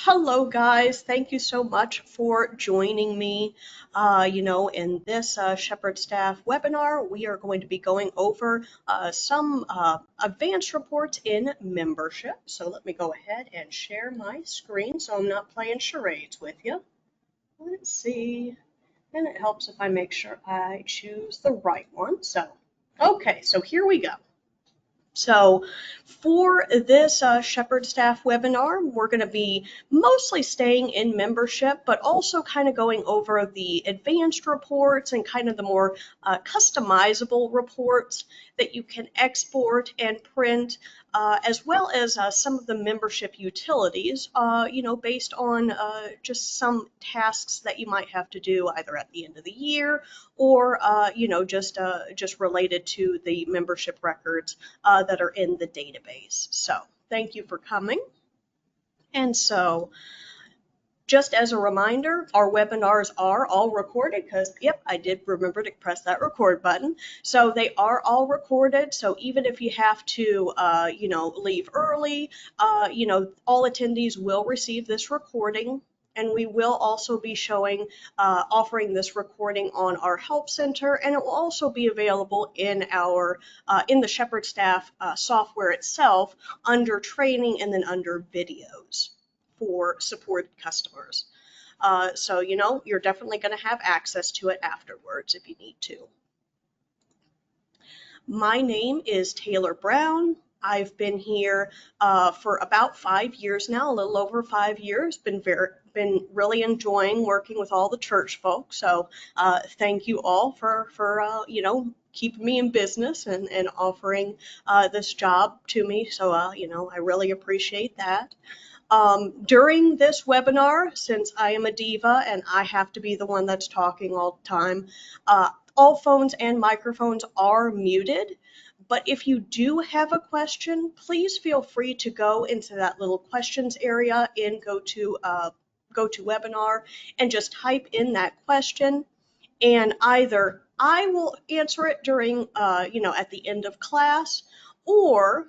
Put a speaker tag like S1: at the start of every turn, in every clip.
S1: Hello, guys. Thank you so much for joining me. In this Shepherd Staff webinar, we are going to be going over some advanced reports in membership. So let me go ahead and share my screen so I'm not playing charades with you. Let's see. And it helps if I make sure I choose the right one. Okay, so here we go. So for this Shepherd Staff webinar, we're going to be mostly staying in membership, but also kind of going over the advanced reports and kind of the more customizable reports that you can export and print, as well as some of the membership utilities, based on just some tasks that you might have to do either at the end of the year or, just related to the membership records that are in the database. So thank you for coming. And so just as a reminder, our webinars are all recorded because, yep, I did remember to press that record button. So they are all recorded. So even if you have to, leave early, all attendees will receive this recording. And we will also be offering this recording on our help center, and it will also be available in the Shepherd Staff software itself under training and then under videos for supported customers. So you're definitely going to have access to it afterwards if you need to. My name is Taylor Brown. I've been here for about 5 years now, a little over 5 years. Been really enjoying working with all the church folks. So thank you all for keeping me in business and offering this job to me. So I really appreciate that. During this webinar, since I am a diva and I have to be the one that's talking all the time, all phones and microphones are muted. But if you do have a question, please feel free to go into that little questions area in GoToWebinar and just type in that question, and either I will answer it during, at the end of class, or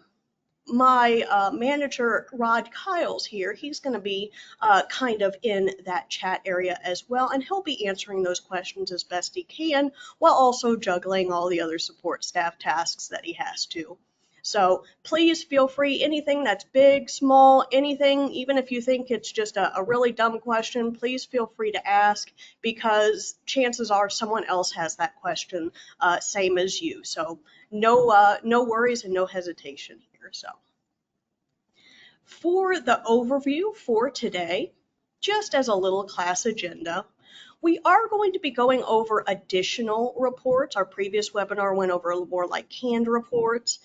S1: my manager, Rod Kyles here, he's going to be kind of in that chat area as well, and he'll be answering those questions as best he can while also juggling all the other support staff tasks that he has to. So please feel free, anything that's big, small, anything, even if you think it's just a really dumb question, please feel free to ask, because chances are someone else has that question, same as you. So no worries and no hesitation here. So for the overview for today, just as a little class agenda, we are going to be going over additional reports. Our previous webinar went over a little more like canned reports.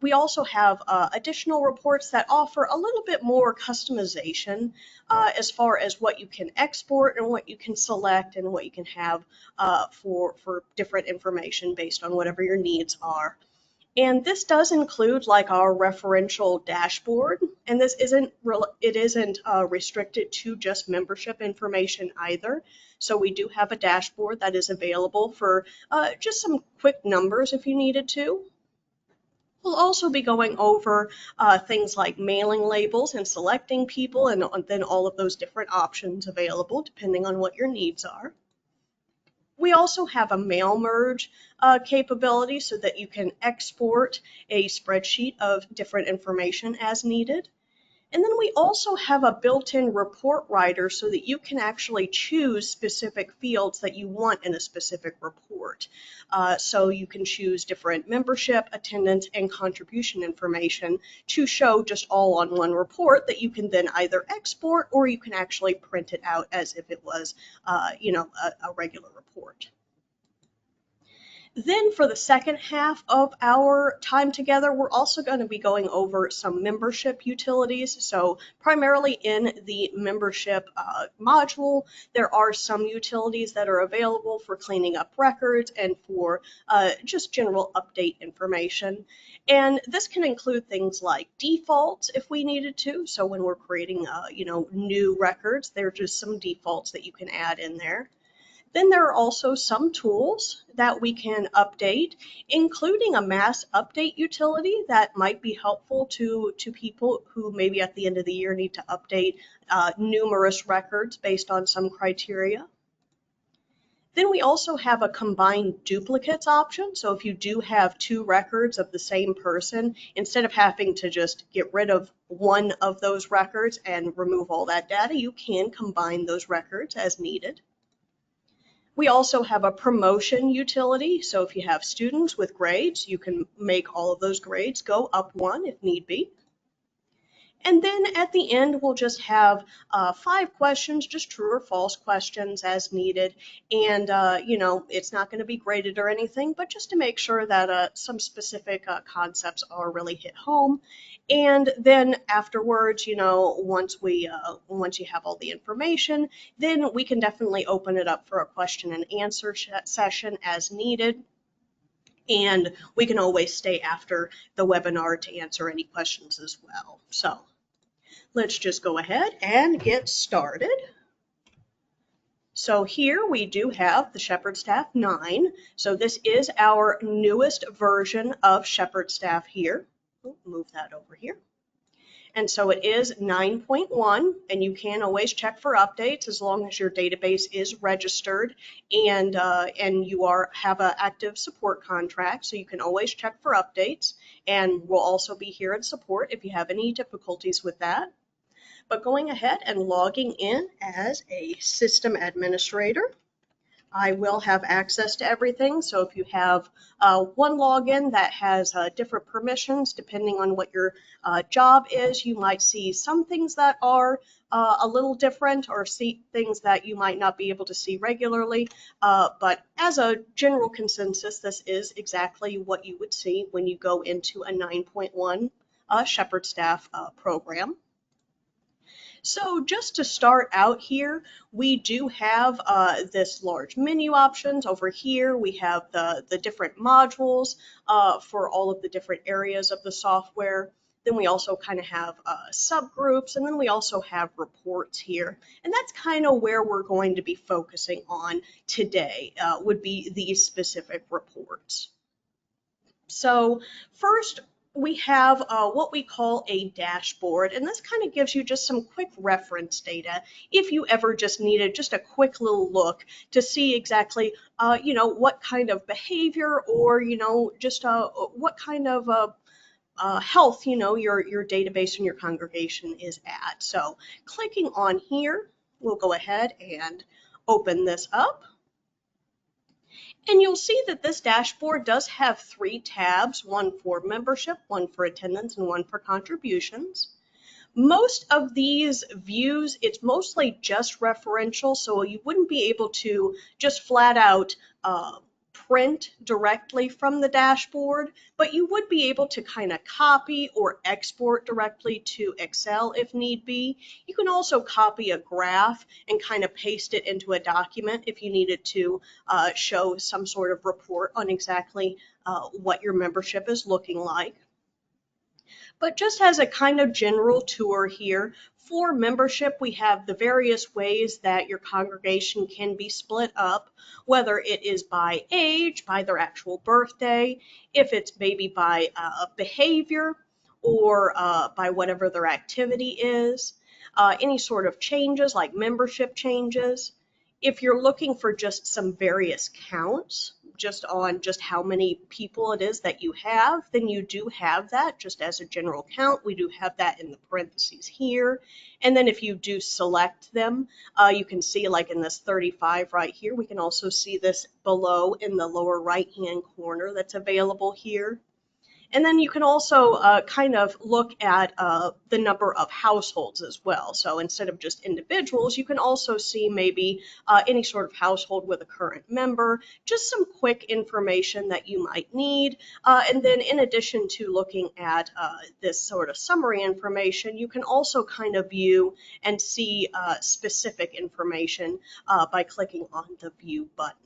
S1: We also have additional reports that offer a little bit more customization as far as what you can export and what you can select and what you can have for different information based on whatever your needs are. And this does include like our referential dashboard, and this isn't restricted to just membership information either. So we do have a dashboard that is available for just some quick numbers if you needed to. We'll also be going over things like mailing labels and selecting people, and then all of those different options available depending on what your needs are. We also have a mail merge capability so that you can export a spreadsheet of different information as needed. And then we also have a built-in report writer so that you can actually choose specific fields that you want in a specific report. So you can choose different membership, attendance, and contribution information to show just all on one report that you can then either export, or you can actually print it out as if it was, a regular report. Then for the second half of our time together, we're also going to be going over some membership utilities. So primarily in the membership module, there are some utilities that are available for cleaning up records and for just general update information. And this can include things like defaults if we needed to. So when we're creating, new records, there are just some defaults that you can add in there. Then there are also some tools that we can update, including a mass update utility that might be helpful to people who maybe at the end of the year need to update numerous records based on some criteria. Then we also have a combined duplicates option. So if you do have two records of the same person, instead of having to just get rid of one of those records and remove all that data, you can combine those records as needed. We also have a promotion utility. So if you have students with grades, you can make all of those grades go up one if need be. And then at the end, we'll just have 5 questions, just true or false questions as needed. And, it's not going to be graded or anything, but just to make sure that some specific concepts are really hit home. And then afterwards, once you have all the information, then we can definitely open it up for a question and answer session as needed. And we can always stay after the webinar to answer any questions as well. So let's just go ahead and get started. So here we do have the Shepherd Staff 9. So this is our newest version of Shepherd Staff here. Move that over here. And so it is 9.1, and you can always check for updates as long as your database is registered and you have an active support contract. So you can always check for updates, and we'll also be here at support if you have any difficulties with that. But going ahead and logging in as a system administrator, I will have access to everything. So if you have one login that has different permissions, depending on what your job is, you might see some things that are a little different or see things that you might not be able to see regularly. But as a general consensus, this is exactly what you would see when you go into a 9.1 Shepherd Staff program. So just to start out here, we do have this large menu options. Over here, we have the different modules for all of the different areas of the software. Then we also kind of have subgroups, and then we also have reports here. And that's kind of where we're going to be focusing on today, would be these specific reports. So first, we have what we call a dashboard, and this kind of gives you just some quick reference data if you ever just needed just a quick little look to see exactly what kind of behavior or just what kind of health your database and your congregation is at. So clicking on here, we'll go ahead and open this up. And you'll see that this dashboard does have 3 tabs, one for membership, one for attendance, and one for contributions. Most of these views, it's mostly just referential, so you wouldn't be able to just flat out print directly from the dashboard, but you would be able to kind of copy or export directly to Excel if need be. You can also copy a graph and kind of paste it into a document if you needed to show some sort of report on exactly what your membership is looking like. But just as a kind of general tour here, for membership, we have the various ways that your congregation can be split up, whether it is by age, by their actual birthday, if it's maybe by behavior, or by whatever their activity is, any sort of changes like membership changes. If you're looking for just some various counts, just on just how many people it is that you have, then you do have that just as a general count. We do have that in the parentheses here. And then if you do select them, you can see like in this 35 right here, we can also see this below in the lower right-hand corner that's available here. And then you can also kind of look at the number of households as well. So instead of just individuals, you can also see maybe any sort of household with a current member, just some quick information that you might need. And then in addition to looking at this sort of summary information, you can also kind of view and see specific information by clicking on the View button.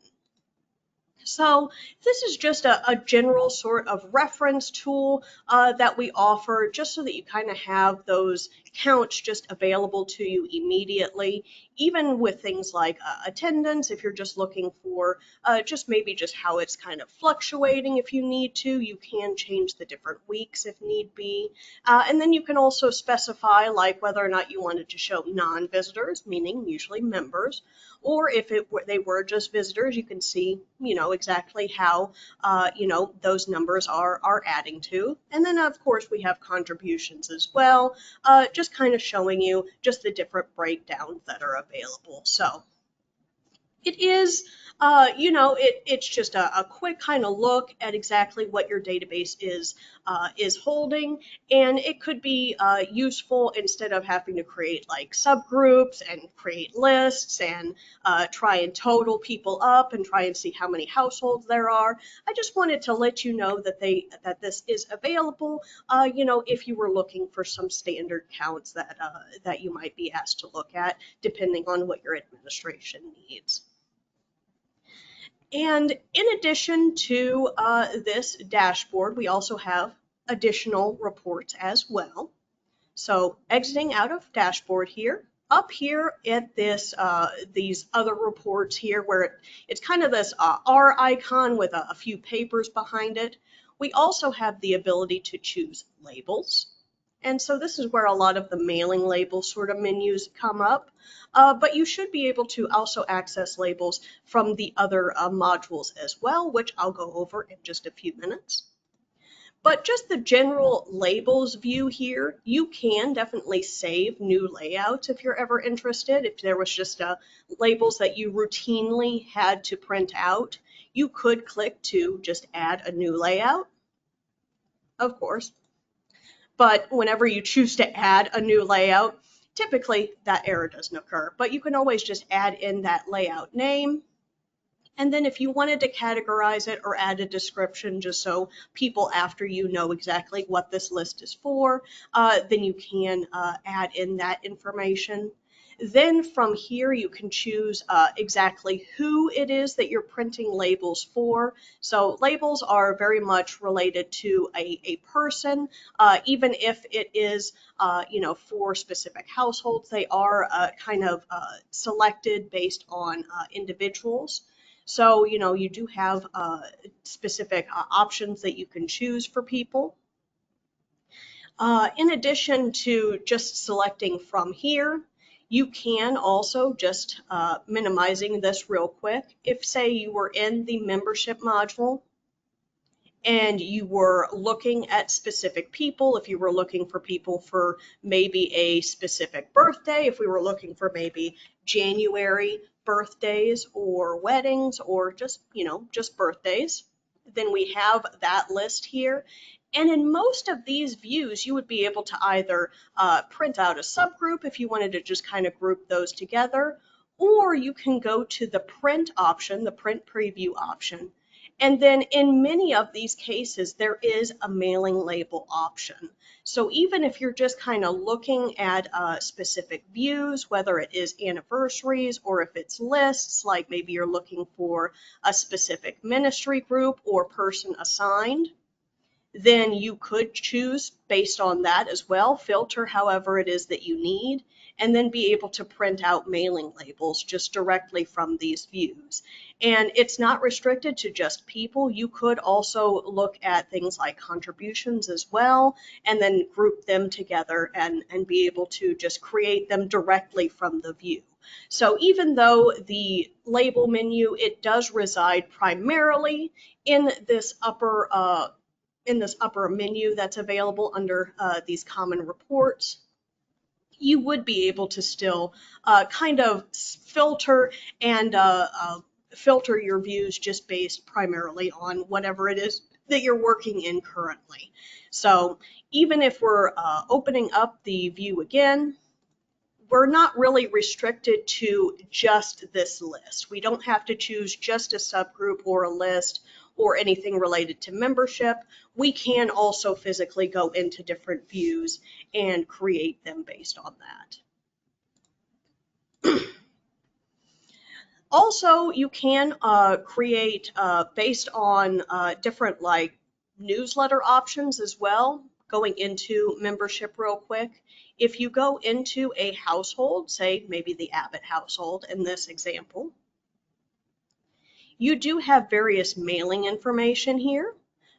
S1: So this is just a general sort of reference tool that we offer just so that you kind of have those counts just available to you immediately, even with things like attendance, if you're just looking for just maybe just how it's kind of fluctuating if you need to. You can change the different weeks if need be. And then you can also specify like whether or not you wanted to show non-visitors, meaning usually members, or if they were just visitors, you can see, exactly how, those numbers are adding to. And then, of course, we have contributions as well, just kind of showing you just the different breakdowns that are available. So it is, it's just a quick kind of look at exactly what your database is holding, and it could be useful instead of having to create like subgroups and create lists and try and total people up and try and see how many households there are. I just wanted to let you know that this is available. If you were looking for some standard counts that you might be asked to look at, depending on what your administration needs. And in addition to this dashboard, we also have additional reports as well. So exiting out of dashboard here, up here at these other reports here where it's kind of this R icon with a few papers behind it, we also have the ability to choose labels. And so this is where a lot of the mailing label sort of menus come up. But you should be able to also access labels from the other modules as well, which I'll go over in just a few minutes. But just the general labels view here, you can definitely save new layouts if you're ever interested. If there was just labels that you routinely had to print out, you could click to just add a new layout, of course. But whenever you choose to add a new layout, typically that error doesn't occur. But you can always just add in that layout name. And then if you wanted to categorize it or add a description just so people after you know exactly what this list is for, then you can add in that information. Then from here, you can choose exactly who it is that you're printing labels for. So labels are very much related to a person, even if it is, for specific households, they are kind of selected based on individuals. So, you do have specific options that you can choose for people. In addition to just selecting from here, you can also just minimizing this real quick. If say you were in the membership module and you were looking at specific people, if you were looking for people for maybe a specific birthday, if we were looking for maybe January birthdays or weddings or just birthdays, then we have that list here. And in most of these views, you would be able to either print out a subgroup if you wanted to just kind of group those together, or you can go to the print option, the print preview option. And then in many of these cases, there is a mailing label option. So even if you're just kind of looking at specific views, whether it is anniversaries or if it's lists, like maybe you're looking for a specific ministry group or person assigned, then you could choose based on that as well, filter however it is that you need, and then be able to print out mailing labels just directly from these views. And it's not restricted to just people. You could also look at things like contributions as well, and then group them together and be able to just create them directly from the view. So even though the label menu, it does reside primarily in this upper menu that's available under these common reports, you would be able to still kind of filter and filter your views just based primarily on whatever it is that you're working in currently. So even if we're opening up the view again, we're not really restricted to just this list. We don't have to choose just a subgroup or a list or anything related to membership. We can also physically go into different views and create them based on that. Also, you can create based on different like newsletter options as well. Going into membership real quick, if you go into a household, say maybe the Abbott household in this example, you do have various mailing information here,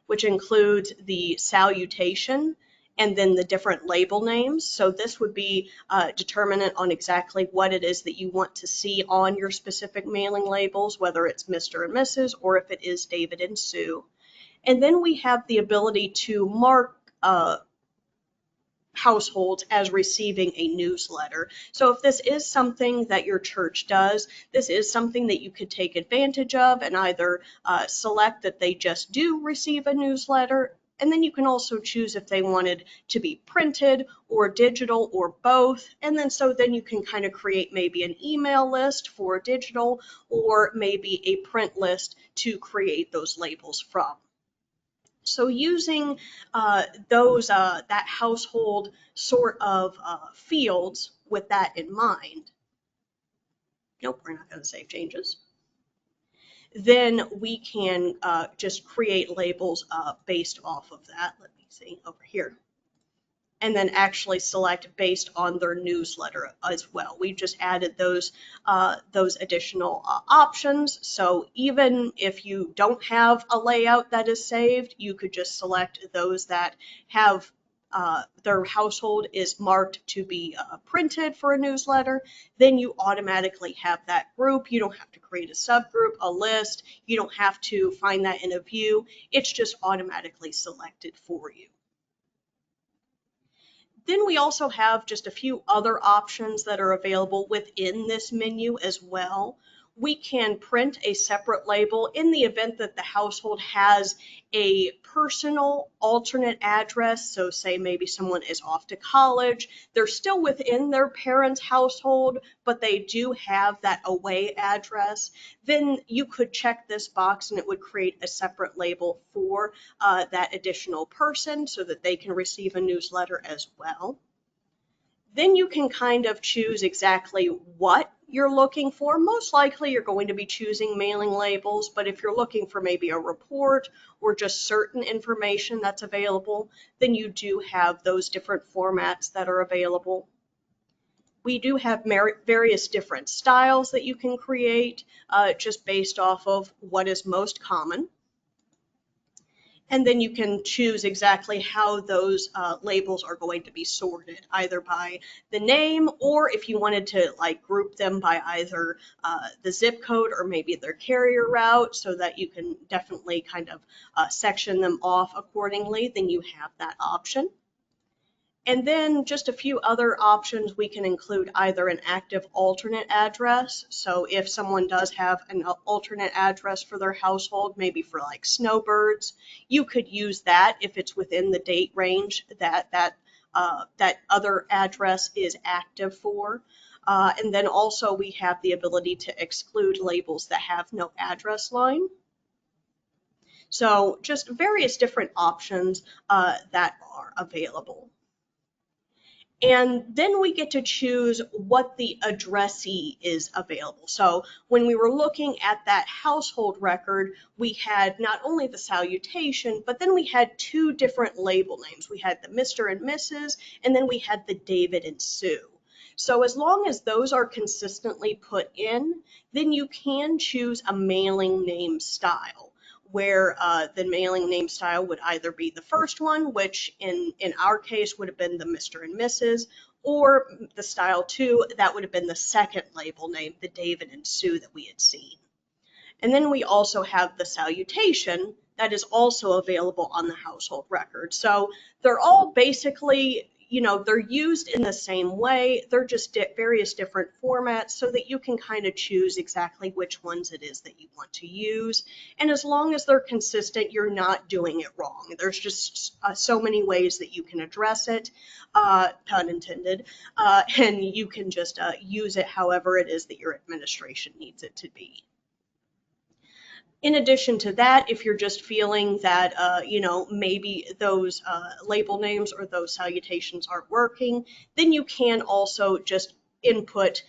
S1: which includes the salutation and then the different label names. So this would be determinant on exactly what it is that you want to see on your specific mailing labels, whether it's Mr. and Mrs. or if it is David and Sue. And then we have the ability to mark households as receiving a newsletter. So if this is something that your church does, this is something that you could take advantage of and either select that they just do receive a newsletter. And then you can also choose if they wanted to be printed or digital or both. And then then you can kind of create maybe an email list for digital or maybe a print list to create those labels from. So using that household sort of fields with that in mind, nope, we're not going to save changes. Then we can just create labels based off of that. Let me see over here. And then actually select based on their newsletter as well. We just added those additional options. So even if you don't have a layout that is saved, you could just select those that have their household is marked to be printed for a newsletter. Then you automatically have that group. You don't have to create a subgroup, a list. You don't have to find that in a view. It's just automatically selected for you. Then we also have just a few other options that are available within this menu as well. We can print a separate label in the event that the household has a personal alternate address. So say maybe someone is off to college, they're still within their parents' household, but they do have that away address. Then you could check this box and it would create a separate label for that additional person so that they can receive a newsletter as well. Then you can kind of choose exactly what you're looking for. Most likely you're going to be choosing mailing labels, but if you're looking for maybe a report or just certain information that's available, then you do have those different formats that are available. We do have various different styles that you can create just based off of what is most common. And then you can choose exactly how those labels are going to be sorted, either by the name or if you wanted to like group them by either the zip code or maybe their carrier route so that you can definitely kind of section them off accordingly, then you have that option. And then just a few other options we can include either an active alternate address. So if someone does have an alternate address for their household, maybe for like snowbirds, you could use that if it's within the date range that other address is active for. And then also we have the ability to exclude labels that have no address line. So just various different options that are available. And then we get to choose what the addressee is available. So when we were looking at that household record, we had not only the salutation, but then we had two different label names. We had the Mr. and Mrs., and then we had the David and Sue. So as long as those are consistently put in, then you can choose a mailing name style, where the mailing name style would either be the first one, which in our case would have been the Mr. and Mrs., or the style 2, that would have been the second label name, the David and Sue that we had seen. And then we also have the salutation that is also available on the household record. So they're all basically, they're used in the same way. They're just various different formats so that you can kind of choose exactly which ones it is that you want to use. And as long as they're consistent, you're not doing it wrong. There's just so many ways that you can address it, pun intended, and you can just use it however it is that your administration needs it to be. In addition to that, if you're just feeling that, maybe those label names or those salutations aren't working, then you can also just input,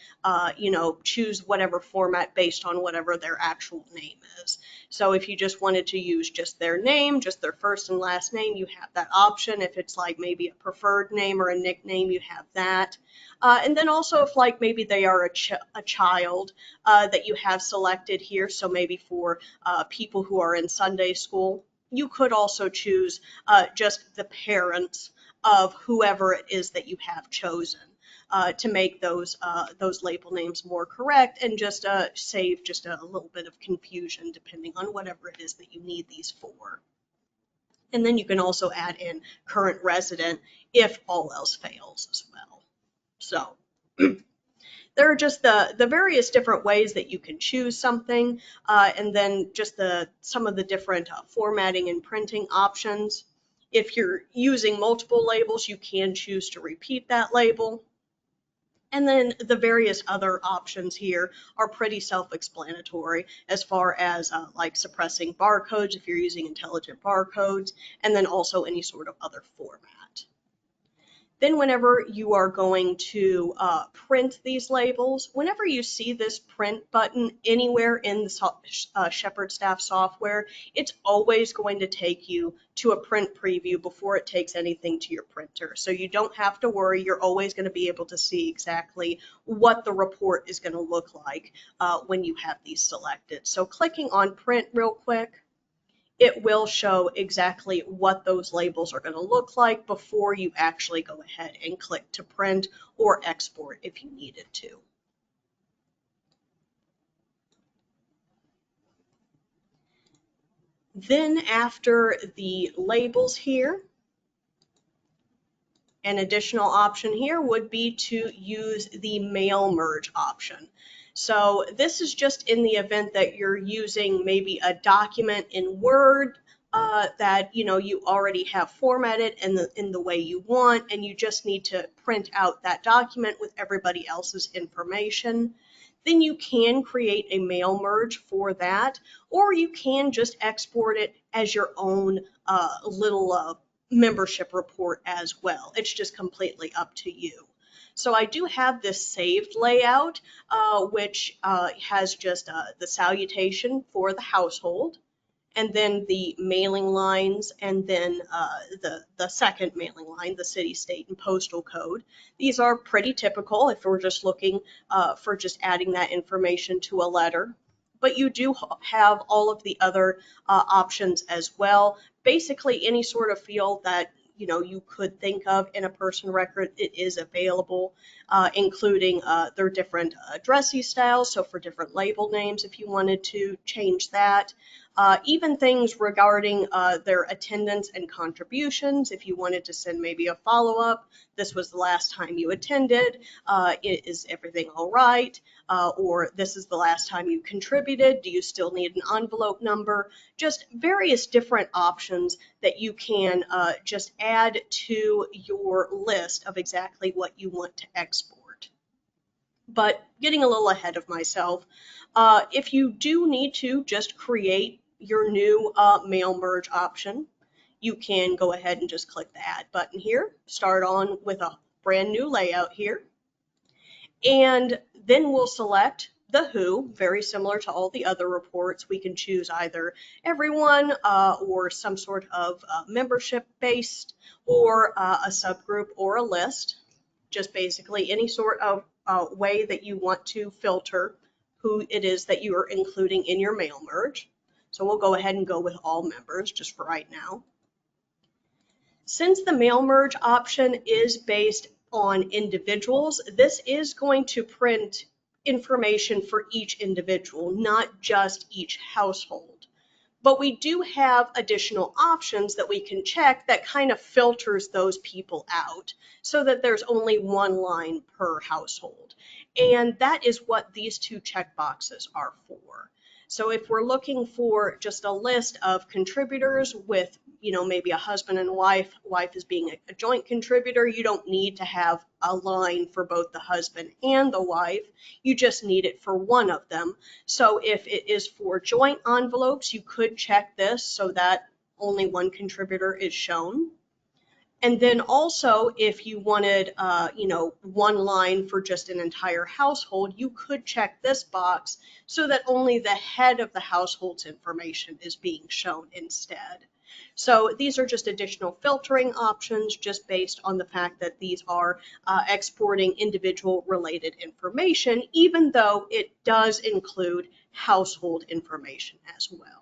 S1: choose whatever format based on whatever their actual name is. So if you just wanted to use just their name, just their first and last name, you have that option. If it's like maybe a preferred name or a nickname, you have that. And then also if like maybe they are a child that you have selected here, so maybe for people who are in Sunday school, you could also choose just the parents of whoever it is that you have chosen to make those label names more correct and just save just a little bit of confusion depending on whatever it is that you need these for. And then you can also add in current resident if all else fails as well. So there are just the various different ways that you can choose something, and then just some of the different formatting and printing options. If you're using multiple labels, you can choose to repeat that label. And then the various other options here are pretty self-explanatory as far as like suppressing barcodes if you're using intelligent barcodes, and then also any sort of other format. Then whenever you are going to print these labels, whenever you see this print button anywhere in the Shepherd Staff software, it's always going to take you to a print preview before it takes anything to your printer. So you don't have to worry, you're always going to be able to see exactly what the report is going to look like when you have these selected. So clicking on print real quick, it will show exactly what those labels are going to look like before you actually go ahead and click to print or export if you needed to. Then after the labels here, an additional option here would be to use the mail merge option. So this is just in the event that you're using maybe a document in Word that you already have formatted in the way you want, and you just need to print out that document with everybody else's information. Then you can create a mail merge for that, or you can just export it as your own little membership report as well. It's just completely up to you. So I do have this saved layout, which has just the salutation for the household, and then the mailing lines, and then the second mailing line, the city, state, and postal code. These are pretty typical if we're just looking for just adding that information to a letter. But you do have all of the other options as well. Basically, any sort of field that you could think of in a person record, it is available, including their different addressee styles. So for different label names, if you wanted to change that. Even things regarding their attendance and contributions. If you wanted to send maybe a follow-up, this was the last time you attended, is everything all right? Or this is the last time you contributed, do you still need an envelope number? Just various different options that you can just add to your list of exactly what you want to export. But getting a little ahead of myself, if you do need to just create your new mail merge option, you can go ahead and just click the add button here, start on with a brand new layout here, and then we'll select the who, very similar to all the other reports. We can choose either everyone or some sort of membership based, or a subgroup or a list, just basically any sort of way that you want to filter who it is that you are including in your mail merge. So we'll go ahead and go with all members just for right now. Since the mail merge option is based on individuals, this is going to print information for each individual, not just each household. But we do have additional options that we can check that kind of filters those people out so that there's only one line per household. And that is what these two checkboxes are for. So if we're looking for just a list of contributors with, maybe a husband and wife is being a joint contributor, you don't need to have a line for both the husband and the wife. You just need it for one of them. So if it is for joint envelopes, you could check this so that only one contributor is shown. And then also, if you wanted, one line for just an entire household, you could check this box so that only the head of the household's information is being shown instead. So these are just additional filtering options just based on the fact that these are exporting individual related information, even though it does include household information as well.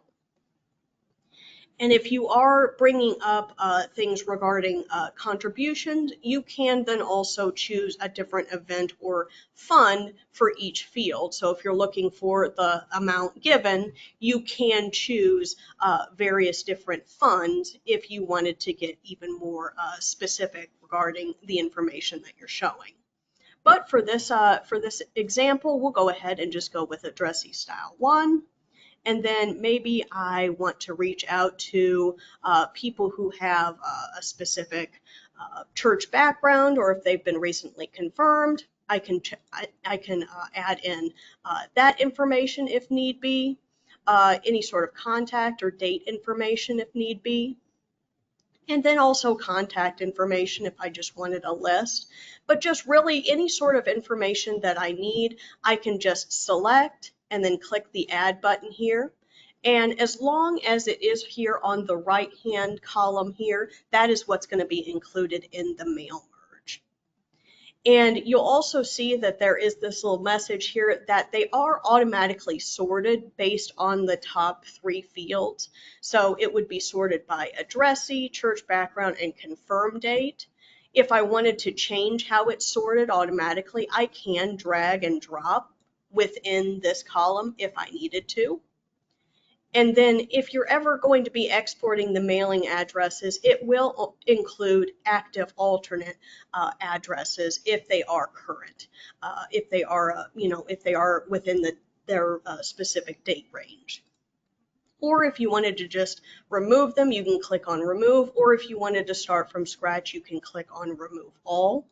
S1: And if you are bringing up things regarding contributions, you can then also choose a different event or fund for each field. So if you're looking for the amount given, you can choose various different funds if you wanted to get even more specific regarding the information that you're showing. But for this example, we'll go ahead and just go with addressee style 1. And then maybe I want to reach out to people who have a specific church background, or if they've been recently confirmed. I can add in that information if need be, any sort of contact or date information if need be, and then also contact information if I just wanted a list. But just really any sort of information that I need, I can just select and then click the add button here. And as long as it is here on the right hand column here, that is what's going to be included in the mail merge. And you'll also see that there is this little message here that they are automatically sorted based on the top 3 fields. So it would be sorted by addressee, church background, and confirm date. If I wanted to change how it's sorted automatically, I can drag and drop within this column if I needed to. And then if you're ever going to be exporting the mailing addresses, it will include active alternate addresses if they are current, if they are, if they are within their specific date range. Or if you wanted to just remove them, you can click on remove. Or if you wanted to start from scratch, you can click on remove all.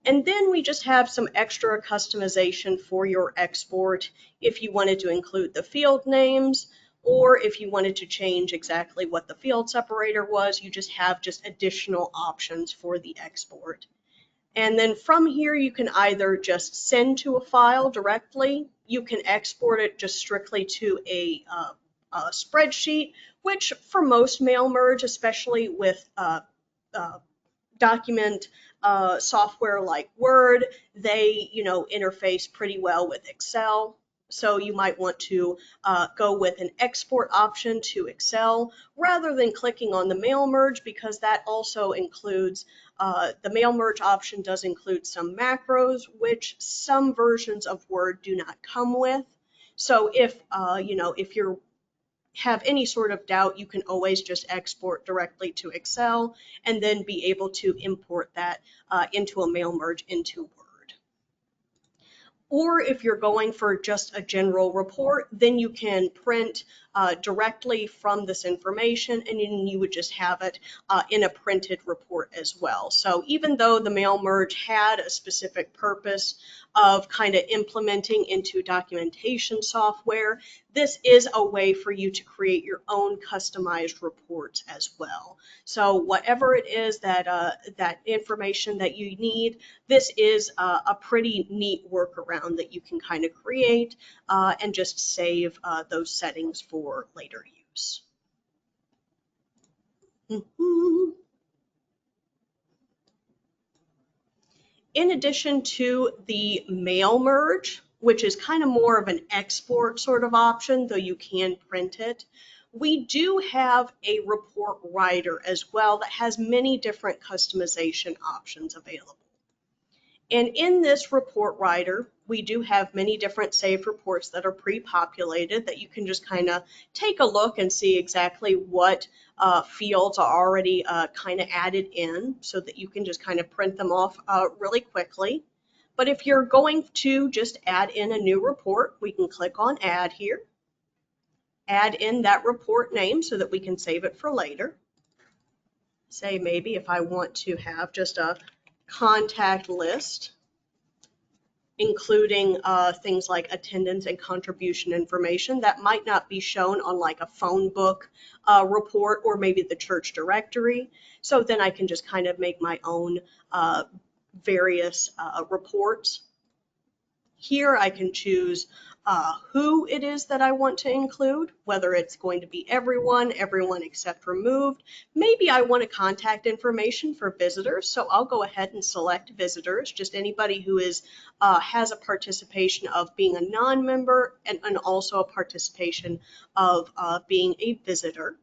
S1: And then we just have some extra customization for your export if you wanted to include the field names, or if you wanted to change exactly what the field separator was, you just have just additional options for the export. And then from here, you can either just send to a file directly, you can export it just strictly to a spreadsheet, which for most mail merge, especially with document software like Word, they interface pretty well with Excel. So you might want to go with an export option to Excel rather than clicking on the mail merge, because that also includes the mail merge option does include some macros, which some versions of Word do not come with. So if if you're have any sort of doubt, you can always just export directly to Excel and then be able to import that into a mail merge into Word. Or if you're going for just a general report, then you can print directly from this information, and then you would just have it in a printed report as well. So even though the mail merge had a specific purpose of kind of implementing into documentation software, this is a way for you to create your own customized reports as well. So whatever it is that information that you need, this is a pretty neat workaround that you can kind of create and just save those settings for later use. In addition to the mail merge, which is kind of more of an export sort of option, though you can print it, we do have a report writer as well that has many different customization options available. And in this report writer, we do have many different saved reports that are pre-populated that you can just kind of take a look and see exactly what fields are already kind of added in, so that you can just kind of print them off really quickly. But if you're going to just add in a new report, we can click on add here, add in that report name so that we can save it for later. Say maybe if I want to have just a contact list including things like attendance and contribution information that might not be shown on like a phone book report or maybe the church directory. So then I can just kind of make my own various reports. Here I can choose who it is that I want to include, whether it's going to be everyone, everyone except removed. Maybe I want to contact information for visitors, so I'll go ahead and select visitors, just anybody who has a participation of being a non-member and also a participation of being a visitor.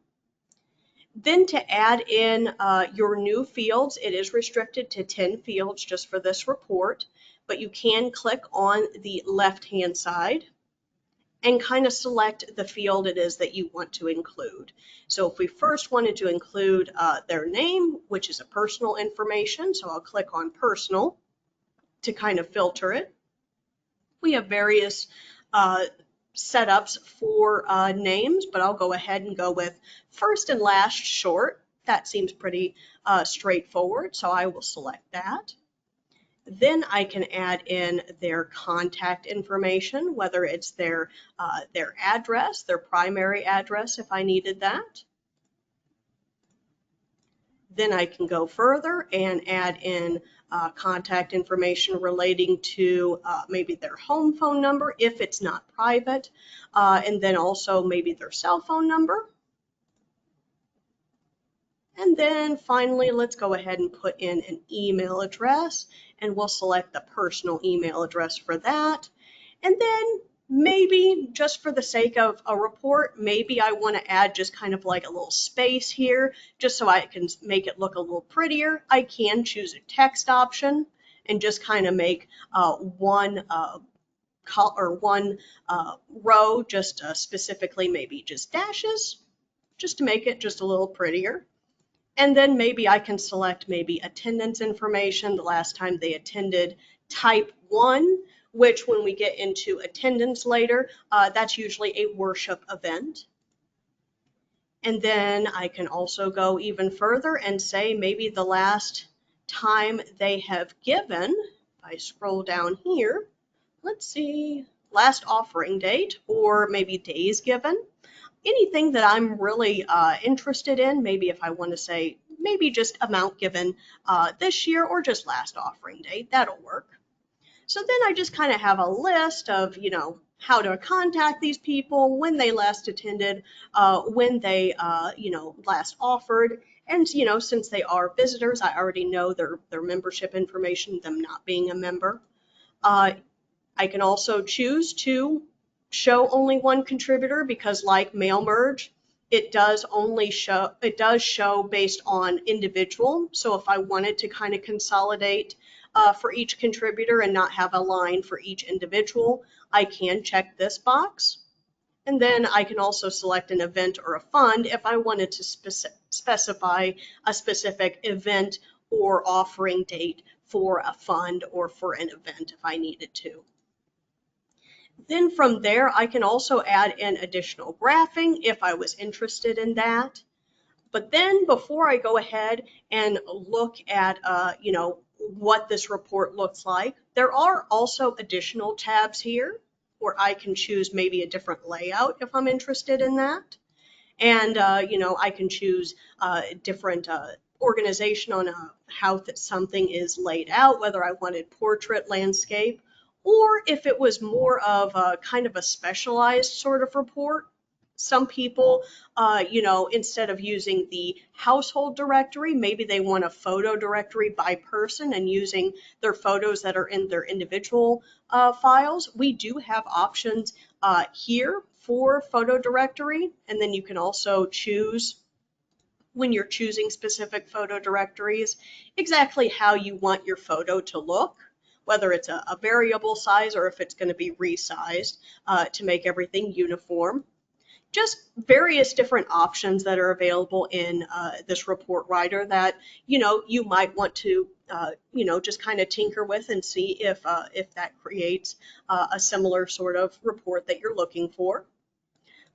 S1: Then to add in your new fields, it is restricted to 10 fields just for this report, but you can click on the left-hand side and kind of select the field it is that you want to include. So if we first wanted to include their name, which is a personal information, so I'll click on personal to kind of filter it. We have various setups for names, but I'll go ahead and go with first and last short. That seems pretty straightforward, so I will select that. Then I can add in their contact information, whether it's their address, their primary address if I needed that. Then I can go further and add in contact information relating to maybe their home phone number if it's not private, and then also maybe their cell phone number. And then finally, let's go ahead and put in an email address, and we'll select the personal email address for that. And then maybe just for the sake of a report, maybe I want to add just kind of like a little space here, just so I can make it look a little prettier. I can choose a text option and just kind of make one row just specifically maybe just dashes, just to make it just a little prettier. And then maybe I can select maybe attendance information, the last time they attended, type 1, which when we get into attendance later, that's usually a worship event. And then I can also go even further and say maybe the last time they have given, if I scroll down here, let's see, last offering date or maybe days given. Anything that I'm really interested in, maybe if I want to say maybe just amount given this year or just last offering date, that'll work. So then I just kind of have a list of, how to contact these people, when they last attended, when they, last offered. And, since they are visitors, I already know their membership information, them not being a member. I can also choose to show only one contributor because like mail merge, it does show based on individual. So if I wanted to kind of consolidate for each contributor and not have a line for each individual, I can check this box. And then I can also select an event or a fund if I wanted to specify a specific event or offering date for a fund or for an event if I needed to. Then from there, I can also add in additional graphing if I was interested in that. But then before I go ahead and look at, what this report looks like, there are also additional tabs here where I can choose maybe a different layout if I'm interested in that. And, I can choose different organization on how something is laid out, whether I wanted portrait, landscape, or if it was more of a kind of a specialized sort of report. Some people, instead of using the household directory, maybe they want a photo directory by person and using their photos that are in their individual files. We do have options here for photo directory, and then you can also choose when you're choosing specific photo directories exactly how you want your photo to look, whether it's a variable size or if it's going to be resized to make everything uniform. Just various different options that are available in this report writer that you might want to just kind of tinker with and see if that creates a similar sort of report that you're looking for.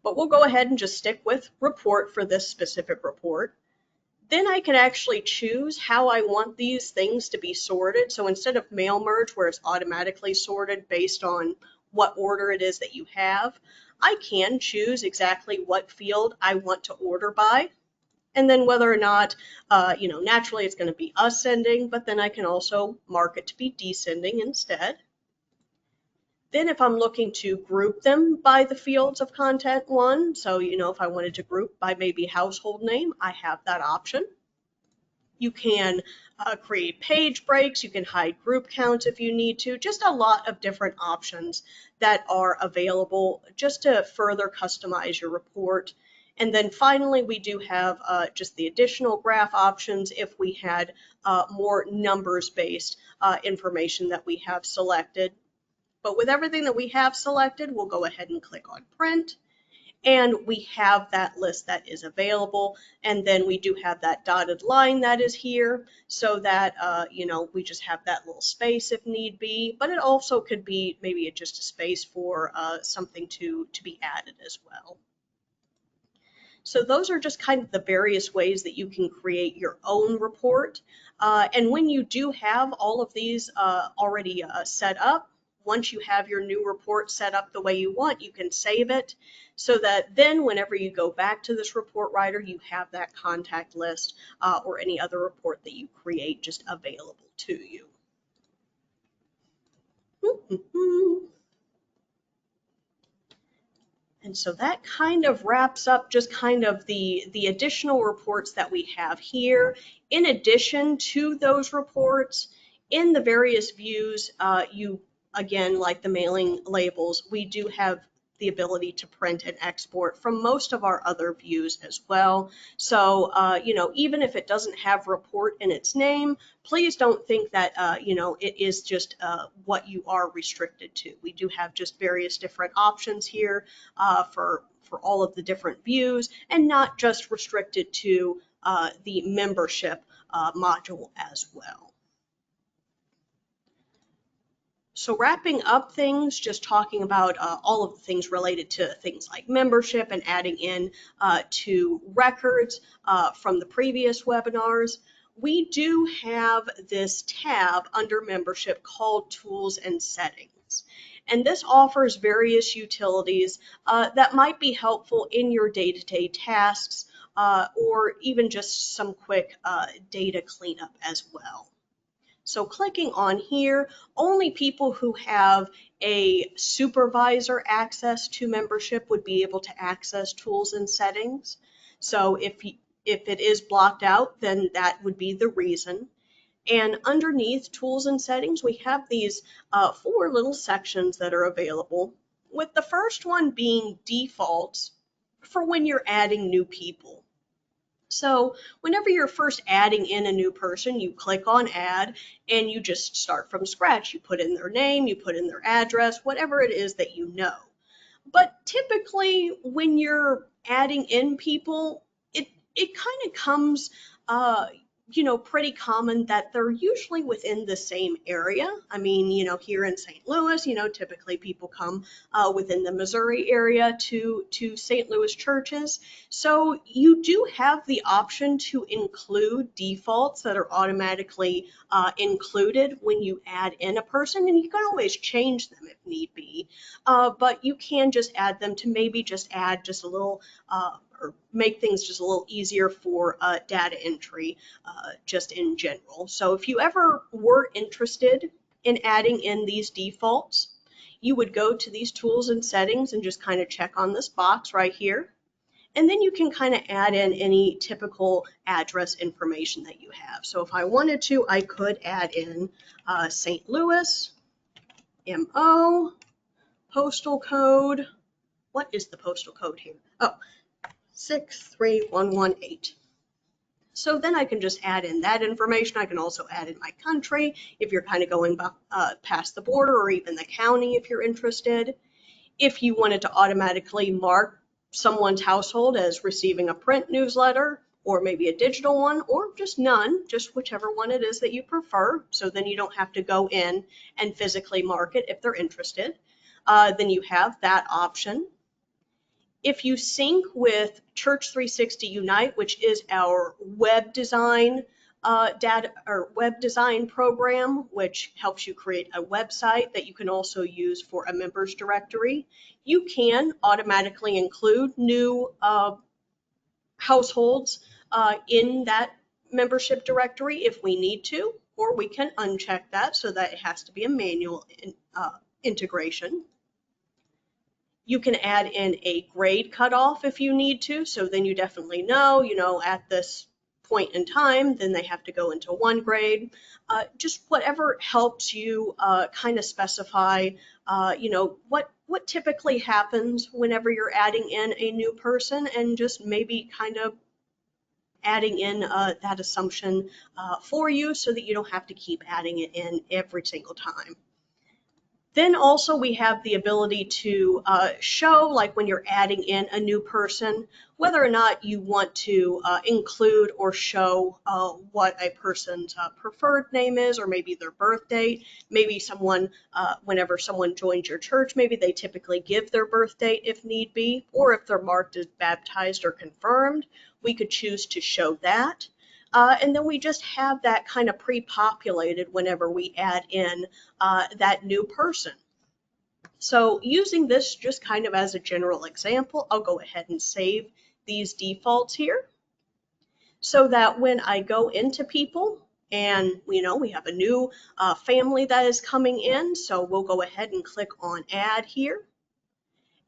S1: But we'll go ahead and just stick with report for this specific report. Then I can actually choose how I want these things to be sorted. So instead of mail merge, where it's automatically sorted based on what order it is that you have, I can choose exactly what field I want to order by. And then whether or not, naturally it's going to be ascending, but then I can also mark it to be descending instead. Then if I'm looking to group them by the fields of content one, so if I wanted to group by maybe household name, I have that option. You can create page breaks, you can hide group counts if you need to, just a lot of different options that are available just to further customize your report. And then finally, we do have just the additional graph options if we had more numbers-based information that we have selected. But with everything that we have selected, we'll go ahead and click on print. And we have that list that is available. And then we do have that dotted line that is here so that, we just have that little space if need be. But it also could be maybe just a space for something to be added as well. So those are just kind of the various ways that you can create your own report. And when you do have all of these already set up, once you have your new report set up the way you want, you can save it so that then whenever you go back to this report writer, you have that contact list or any other report that you create just available to you. And so that kind of wraps up just kind of the additional reports that we have here. In addition to those reports, in the various views, again, like the mailing labels, we do have the ability to print and export from most of our other views as well. So, even if it doesn't have report in its name, please don't think that, it is just what you are restricted to. We do have just various different options here for all of the different views and not just restricted to the membership module as well. So wrapping up things, just talking about all of the things related to things like membership and adding in to records from the previous webinars, we do have this tab under membership called Tools and Settings. And this offers various utilities that might be helpful in your day-to-day tasks or even just some quick data cleanup as well. So clicking on here, only people who have a supervisor access to membership would be able to access tools and settings. So if it is blocked out, then that would be the reason. And underneath tools and settings, we have these 4 little sections that are available, with the first one being defaults for when you're adding new people. So whenever you're first adding in a new person, you click on add and you just start from scratch. You put in their name, you put in their address, whatever it is that you know. But typically when you're adding in people, it kind of comes pretty common that they're usually within the same area. I mean, here in St. Louis, typically people come within the Missouri area to St. Louis churches. So you do have the option to include defaults that are automatically included when you add in a person, and you can always change them if need be. But you can just add them to maybe just add just a little or make things just a little easier for data entry just in general. So if you ever were interested in adding in these defaults, you would go to these tools and settings and just kind of check on this box right here. And then you can kind of add in any typical address information that you have. So if I wanted to, I could add in St. Louis, MO, postal code. What is the postal code here? Oh, 63118. So then I can just add in that information. I can also add in my country if you're kind of going past the border, or even the county if you're interested. If you wanted to automatically mark someone's household as receiving a print newsletter, or maybe a digital one, or just none, just whichever one it is that you prefer. So then you don't have to go in and physically mark it if they're interested. Then you have that option. If you sync with Church 360 Unite, which is our web design data or web design program, which helps you create a website that you can also use for a members directory, you can automatically include new households in that membership directory if we need to, or we can uncheck that so that it has to be a manual integration. You can add in a grade cutoff if you need to, so then you definitely know, at this point in time, then they have to go into one grade. Just whatever helps you kind of specify, what typically happens whenever you're adding in a new person, and just maybe kind of adding in that assumption for you so that you don't have to keep adding it in every single time. Then also we have the ability to show, like when you're adding in a new person, whether or not you want to include or show what a person's preferred name is, or maybe their birth date. Maybe someone, whenever someone joins your church, maybe they typically give their birth date if need be, or if they're marked as baptized or confirmed, we could choose to show that. And then we just have that kind of pre-populated whenever we add in that new person. So using this just kind of as a general example, I'll go ahead and save these defaults here so that when I go into people and we have a new family that is coming in, so we'll go ahead and click on add here.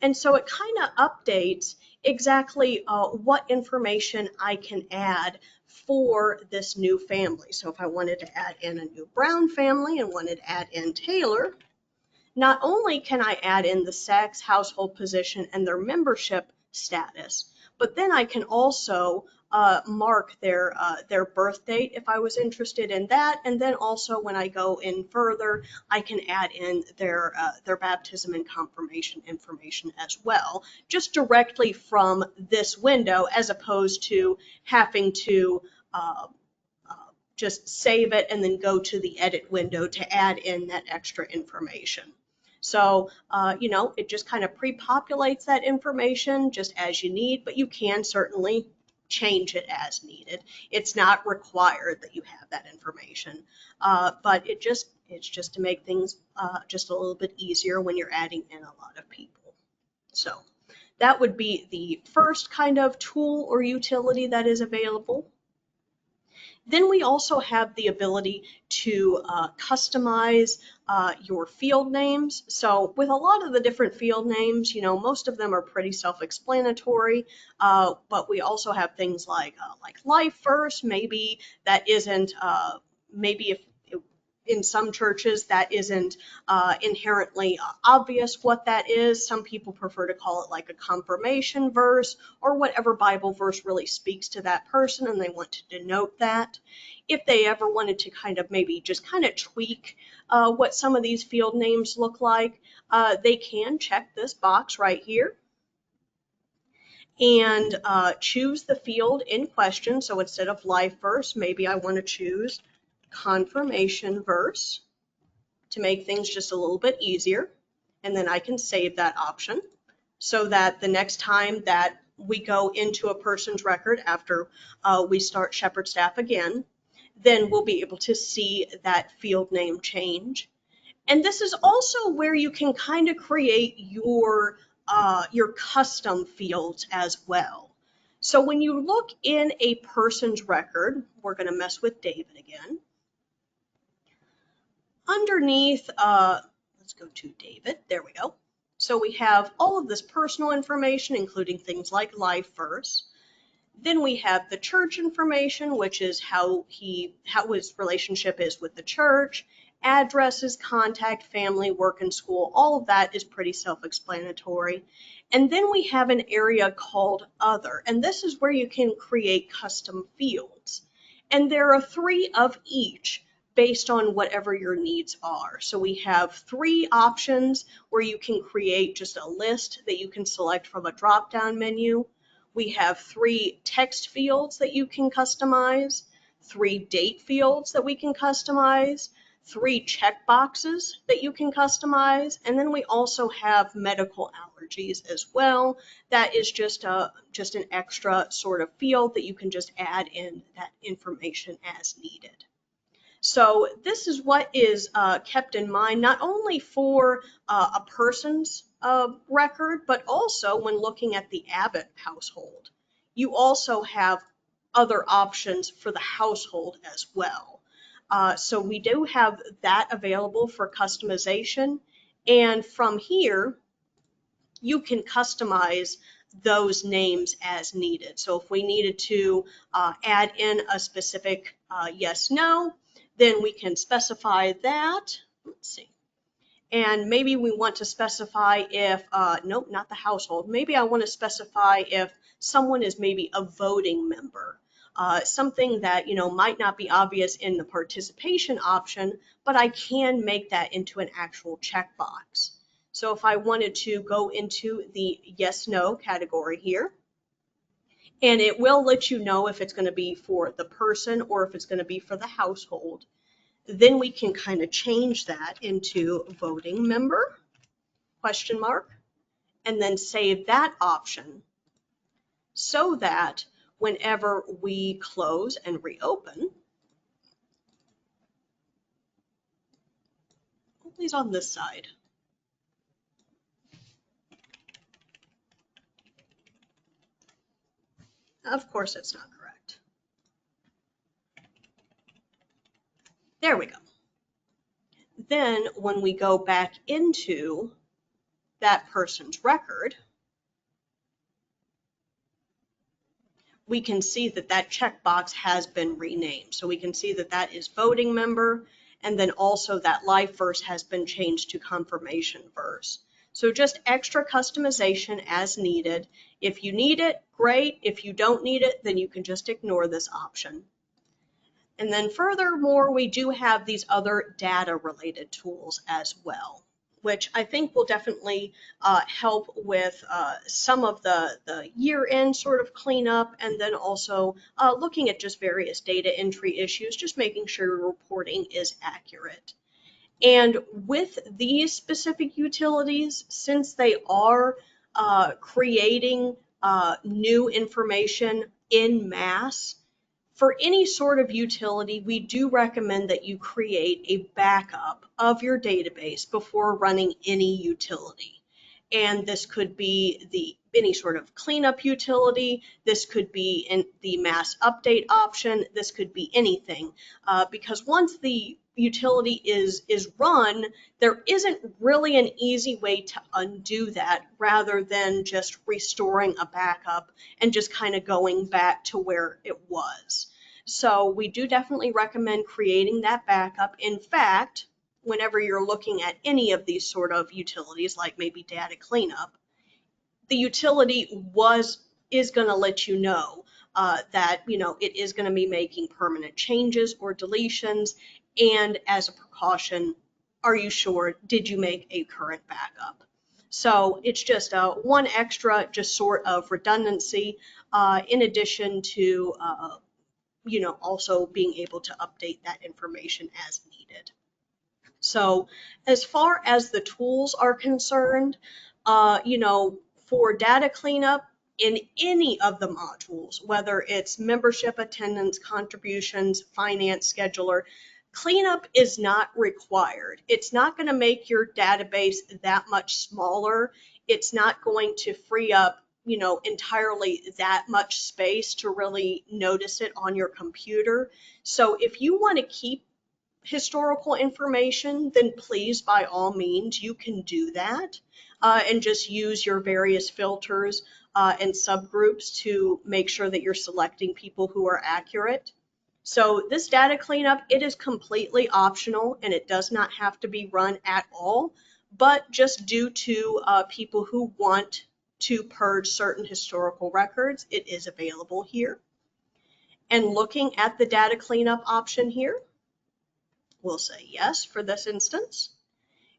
S1: And so it kind of updates exactly what information I can add for this new family. So if I wanted to add in a new Brown family and wanted to add in Taylor, not only can I add in the sex, household position, and their membership status, but then I can also mark their birth date if I was interested in that, and then also when I go in further, I can add in their baptism and confirmation information as well, just directly from this window, as opposed to having to just save it and then go to the edit window to add in that extra information. So, it just kind of pre-populates that information just as you need, but you can certainly change it as needed. It's not required that you have that information, but it's just to make things just a little bit easier when you're adding in a lot of people. So that would be the first kind of tool or utility that is available. Then we also have the ability to customize your field names. So with a lot of the different field names, most of them are pretty self-explanatory, but we also have things like life first. Maybe that isn't, maybe if in some churches that isn't inherently obvious what that is. Some people prefer to call it like a confirmation verse, or whatever Bible verse really speaks to that person and they want to denote that. If they ever wanted to kind of maybe just kind of tweak what some of these field names look like, they can check this box right here and choose the field in question. So instead of life verse, maybe I want to choose confirmation verse to make things just a little bit easier. And then I can save that option so that the next time that we go into a person's record after we start Shepherd Staff again, then we'll be able to see that field name change. And this is also where you can kind of create your custom fields as well. So when you look in a person's record, we're going to mess with David again. Underneath, let's go to David, there we go. So we have all of this personal information, including things like life verse. Then we have the church information, which is how his relationship is with the church, addresses, contact, family, work, and school. All of that is pretty self-explanatory. And then we have an area called Other, and this is where you can create custom fields. And there are 3 of each based on whatever your needs are. So we have 3 options where you can create just a list that you can select from a drop-down menu. We have 3 text fields that you can customize, 3 date fields that we can customize,
S2: 3 check boxes that you can customize. And then we also have medical allergies as well. That is just an extra sort of field that you can just add in that information as needed. So this is what is kept in mind not only for a person's record, but also when looking at the Abbott household. You also have other options for the household as well. So we do have that available for customization. And from here, you can customize those names as needed. So if we needed to add in a specific yes, no, then we can specify that. Let's see. And maybe we want to specify if, nope, not the household. Maybe I want to specify if someone is maybe a voting member. Something that, might not be obvious in the participation option, but I can make that into an actual checkbox. So if I wanted to go into the yes, no category here, and it will let you know if it's going to be for the person or if it's going to be for the household, then we can kind of change that into voting member, question mark, and then save that option so that whenever we close and reopen, please on this side. Of course, it's not correct. There we go. Then when we go back into that person's record, we can see that that checkbox has been renamed. So we can see that that is voting member, and then also that life verse has been changed to confirmation verse. So just extra customization as needed. If you need it, great. If you don't need it, then you can just ignore this option. And then furthermore, we do have these other data related tools as well, which I think will definitely help with some of the year-end sort of cleanup, and then also looking at just various data entry issues, just making sure your reporting is accurate. And with these specific utilities, since they are creating new information in mass, for any sort of utility, we do recommend that you create a backup of your database before running any utility. And this could be any sort of cleanup utility. This could be in the mass update option. This could be anything, because once the utility is run, there isn't really an easy way to undo that rather than just restoring a backup and just kind of going back to where it was. So we do definitely recommend creating that backup. In fact, whenever you're looking at any of these sort of utilities, like maybe data cleanup, the utility is going to let you know that it is going to be making permanent changes or deletions, and as a precaution, are you sure, did you make a current backup? So it's just one extra just sort of redundancy in addition to also being able to update that information as needed. So as far as the tools are concerned, for data cleanup in any of the modules, whether it's membership, attendance, contributions, finance, scheduler, cleanup is not required. It's not going to make your database that much smaller. It's not going to free up entirely that much space to really notice it on your computer. So if you want to keep historical information, then please, by all means, you can do that and just use your various filters and subgroups to make sure that you're selecting people who are accurate. So this data cleanup, it is completely optional and it does not have to be run at all, but just due to people who want to purge certain historical records, it is available here. And looking at the data cleanup option here, we'll say yes for this instance.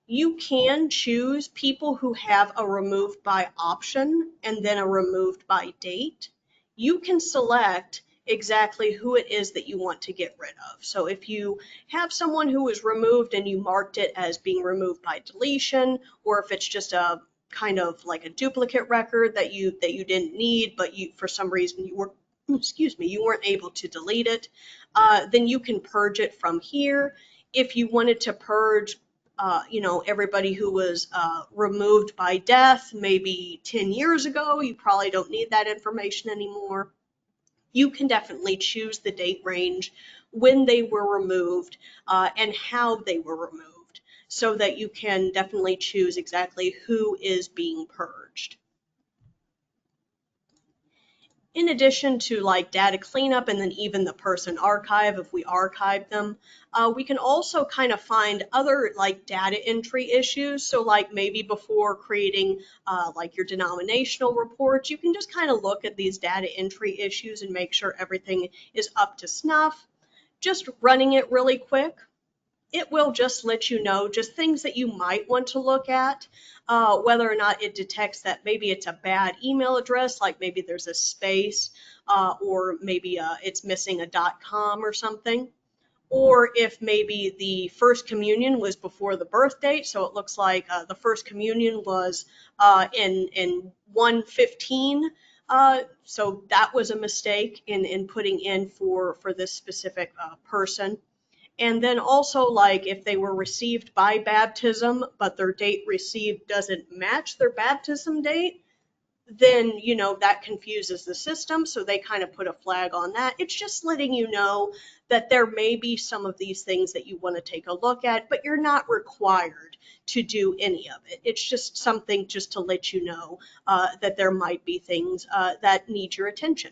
S2: You can choose people who have a removed by option and then a removed by date. You can select
S1: exactly who it is that you want to get rid of. So if you have someone who was removed and you marked it as being removed by deletion, or if it's just a kind of like a duplicate record that you didn't need, but you for some reason you were excuse me, you weren't able to delete it, then you can purge it from here. If you wanted to purge everybody who was removed by death maybe 10 years ago, you probably don't need that information anymore. You can definitely choose the date range when they were removed and how they were removed so that you can definitely choose exactly who is being purged. In addition to like data cleanup and then even the person archive, if we archive them, we can also kind of find other like data entry issues. So like maybe before creating like your denominational reports, you can just kind of look at these data entry issues and make sure everything is up to snuff. Just running it really quick, it will just let you know just things that you might want to look at, whether or not it detects that maybe it's a bad email address, like maybe there's a space, or maybe it's missing a .com or something. Or if maybe the first communion was before the birth date, so it looks like the first communion was in 115, so that was a mistake in putting in for this specific person. And then also, like, if they were received by baptism, but their date received doesn't match their baptism date, then, that confuses the system. So they kind of put a flag on that. It's just letting you know that there may be some of these things that you want to take a look at, but you're not required to do any of it. It's just something just to let you know that there might be things that need your attention.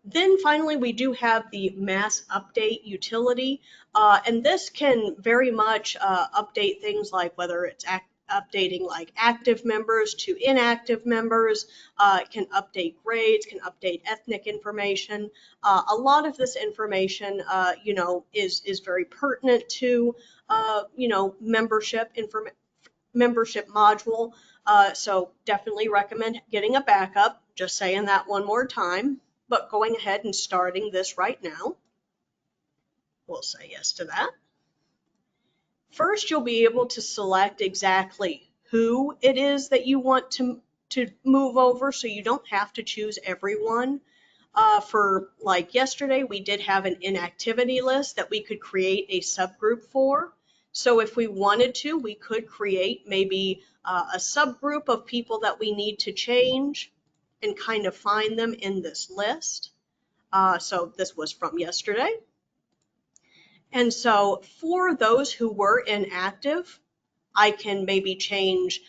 S1: Then finally, we do have the mass update utility, and this can very much update things like whether it's updating like active members to inactive members, it can update grades, can update ethnic information. A lot of this information, is very pertinent to, membership module. So definitely recommend getting a backup. Just saying that one more time, but going ahead and starting this right now. We'll say yes to that. First, you'll be able to select exactly who it is that you want to move over, so you don't have to choose everyone. For like yesterday, we did have an inactivity list that we could create a subgroup for. So if we wanted to, we could create maybe a subgroup of people that we need to change and kind of find them in this list. So this was from yesterday. And so for those who were inactive, I can maybe change,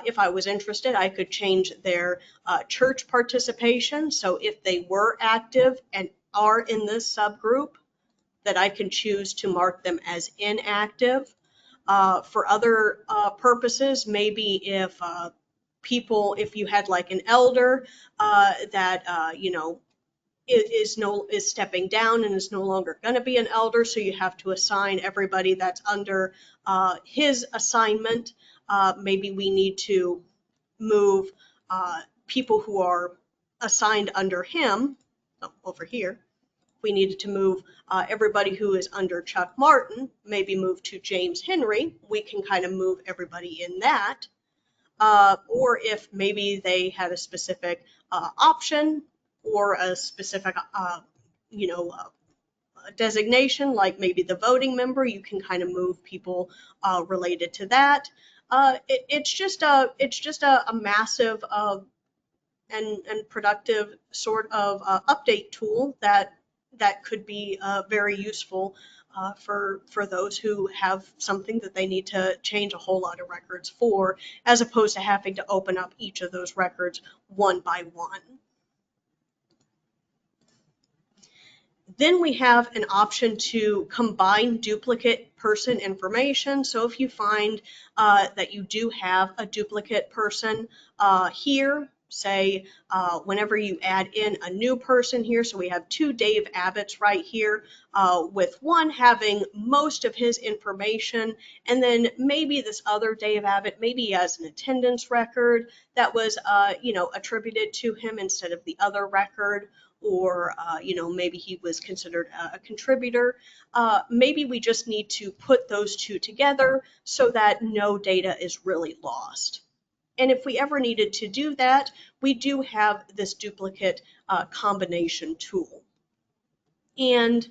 S1: if I was interested, I could change their church participation. So if they were active and are in this subgroup, that I can choose to mark them as inactive. For other purposes, maybe if if you had like an elder that, is stepping down and is no longer going to be an elder, so you have to assign everybody that's under his assignment. Maybe we need to move people who are assigned under him, over here. We needed to move everybody who is under Chuck Martin, maybe move to James Henry. We can kind of move everybody in that. Or if maybe they had a specific option or a specific, designation, like maybe the voting member, you can kind of move people related to that. It's just a massive and productive sort of update tool that could be very useful for those who have something that they need to change a whole lot of records for, as opposed to having to open up each of those records one by one. Then we have an option to combine duplicate person information. So if you find that you do have a duplicate person here, say whenever you add in a new person here, so we have two Dave Abbotts right here, with one having most of his information, and then maybe this other Dave Abbott, maybe he has an attendance record that was, attributed to him instead of the other record, or, maybe he was considered a contributor. Maybe we just need to put those two together so that no data is really lost. And if we ever needed to do that, we do have this duplicate combination tool. And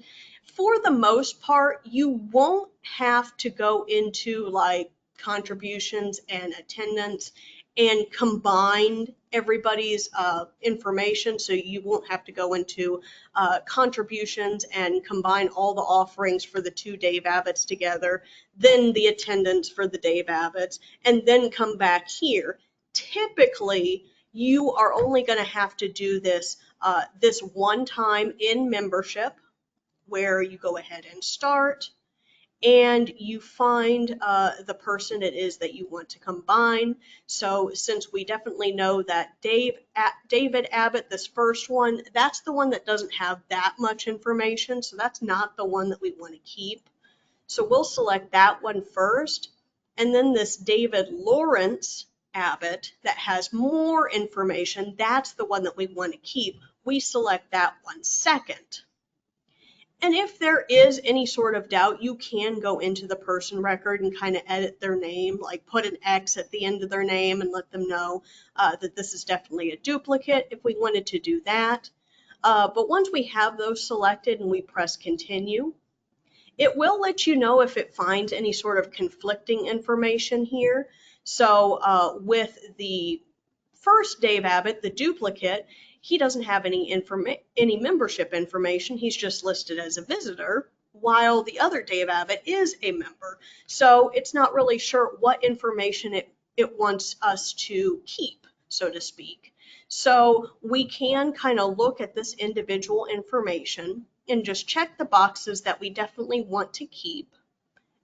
S1: for the most part, you won't have to go into like contributions and attendance and combine everybody's information. So you won't have to go into contributions and combine all the offerings for the two Dave Abbotts together, then the attendance for the Dave Abbotts, and then come back here. Typically, you are only going to have to do this this one time in membership, where you go ahead and start and you find the person it is that you want to combine. So since we definitely know that David Abbott, this first one, that's the one that doesn't have that much information, so that's not the one that we want to keep. So we'll select that one first, and then this David Lawrence Abbott that has more information, that's the one that we want to keep. We select that one second. And if there is any sort of doubt, you can go into the person record and kind of edit their name, like put an X at the end of their name and let them know that this is definitely a duplicate if we wanted to do that. But once we have those selected and we press continue, it will let you know if it finds any sort of conflicting information here. So with the first Dave Abbott, the duplicate, he doesn't have any membership information. He's just listed as a visitor, while the other Dave Abbott is a member. So it's not really sure what information it wants us to keep, so to speak. So we can kind of look at this individual information and just check the boxes that we definitely want to keep,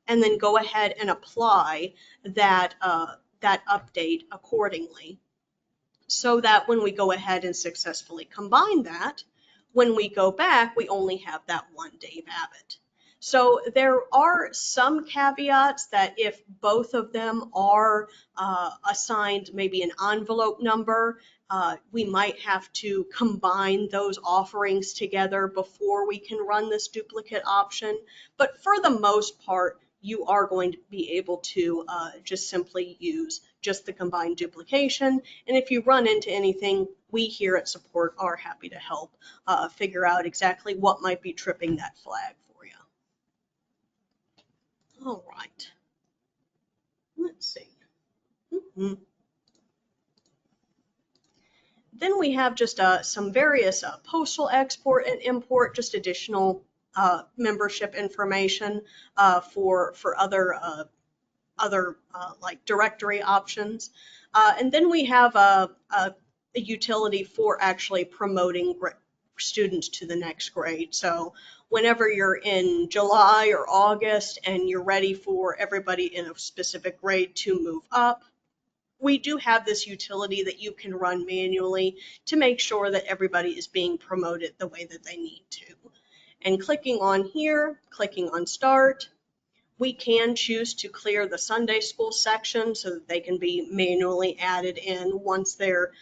S1: and then go ahead and apply that update accordingly, so that when we go ahead and successfully combine that, when we go back, we only have that one Dave Abbott. So there are some caveats that if both of them are assigned maybe an envelope number, we might have to combine those offerings together before we can run this duplicate option. But for the most part, you are going to be able to just simply use just the combined duplication. And if you run into anything, we here at support are happy to help figure out exactly what might be tripping that flag for you. All right, let's see. Then we have just some various postal export and import, just additional membership information for other like directory options. And then we have a utility for actually promoting students to the next grade. So whenever you're in July or August and you're ready for everybody in a specific grade to move up, we do have this utility that you can run manually to make sure that everybody is being promoted the way that they need to. And clicking on here, clicking on start, we can choose to clear the Sunday school section so that they can be manually added in once they're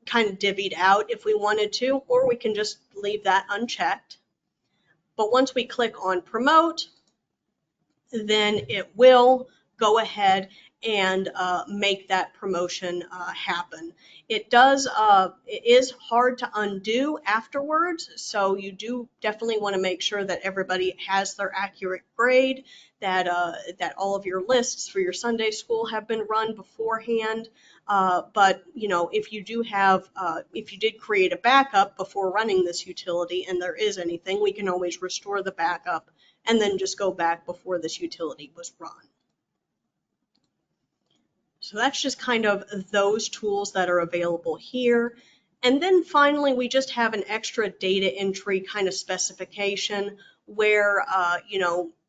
S1: kind of divvied out if we wanted to, or we can just leave that unchecked. But once we click on promote, then it will go ahead and make that promotion happen. It is hard to undo afterwards, so you do definitely want to make sure that everybody has their accurate grade, that all of your lists for your Sunday school have been run beforehand. But if you did create a backup before running this utility and there is anything, we can always restore the backup and then just go back before this utility was run. So that's just kind of those tools that are available here. And then finally, we just have an extra data entry kind of specification where,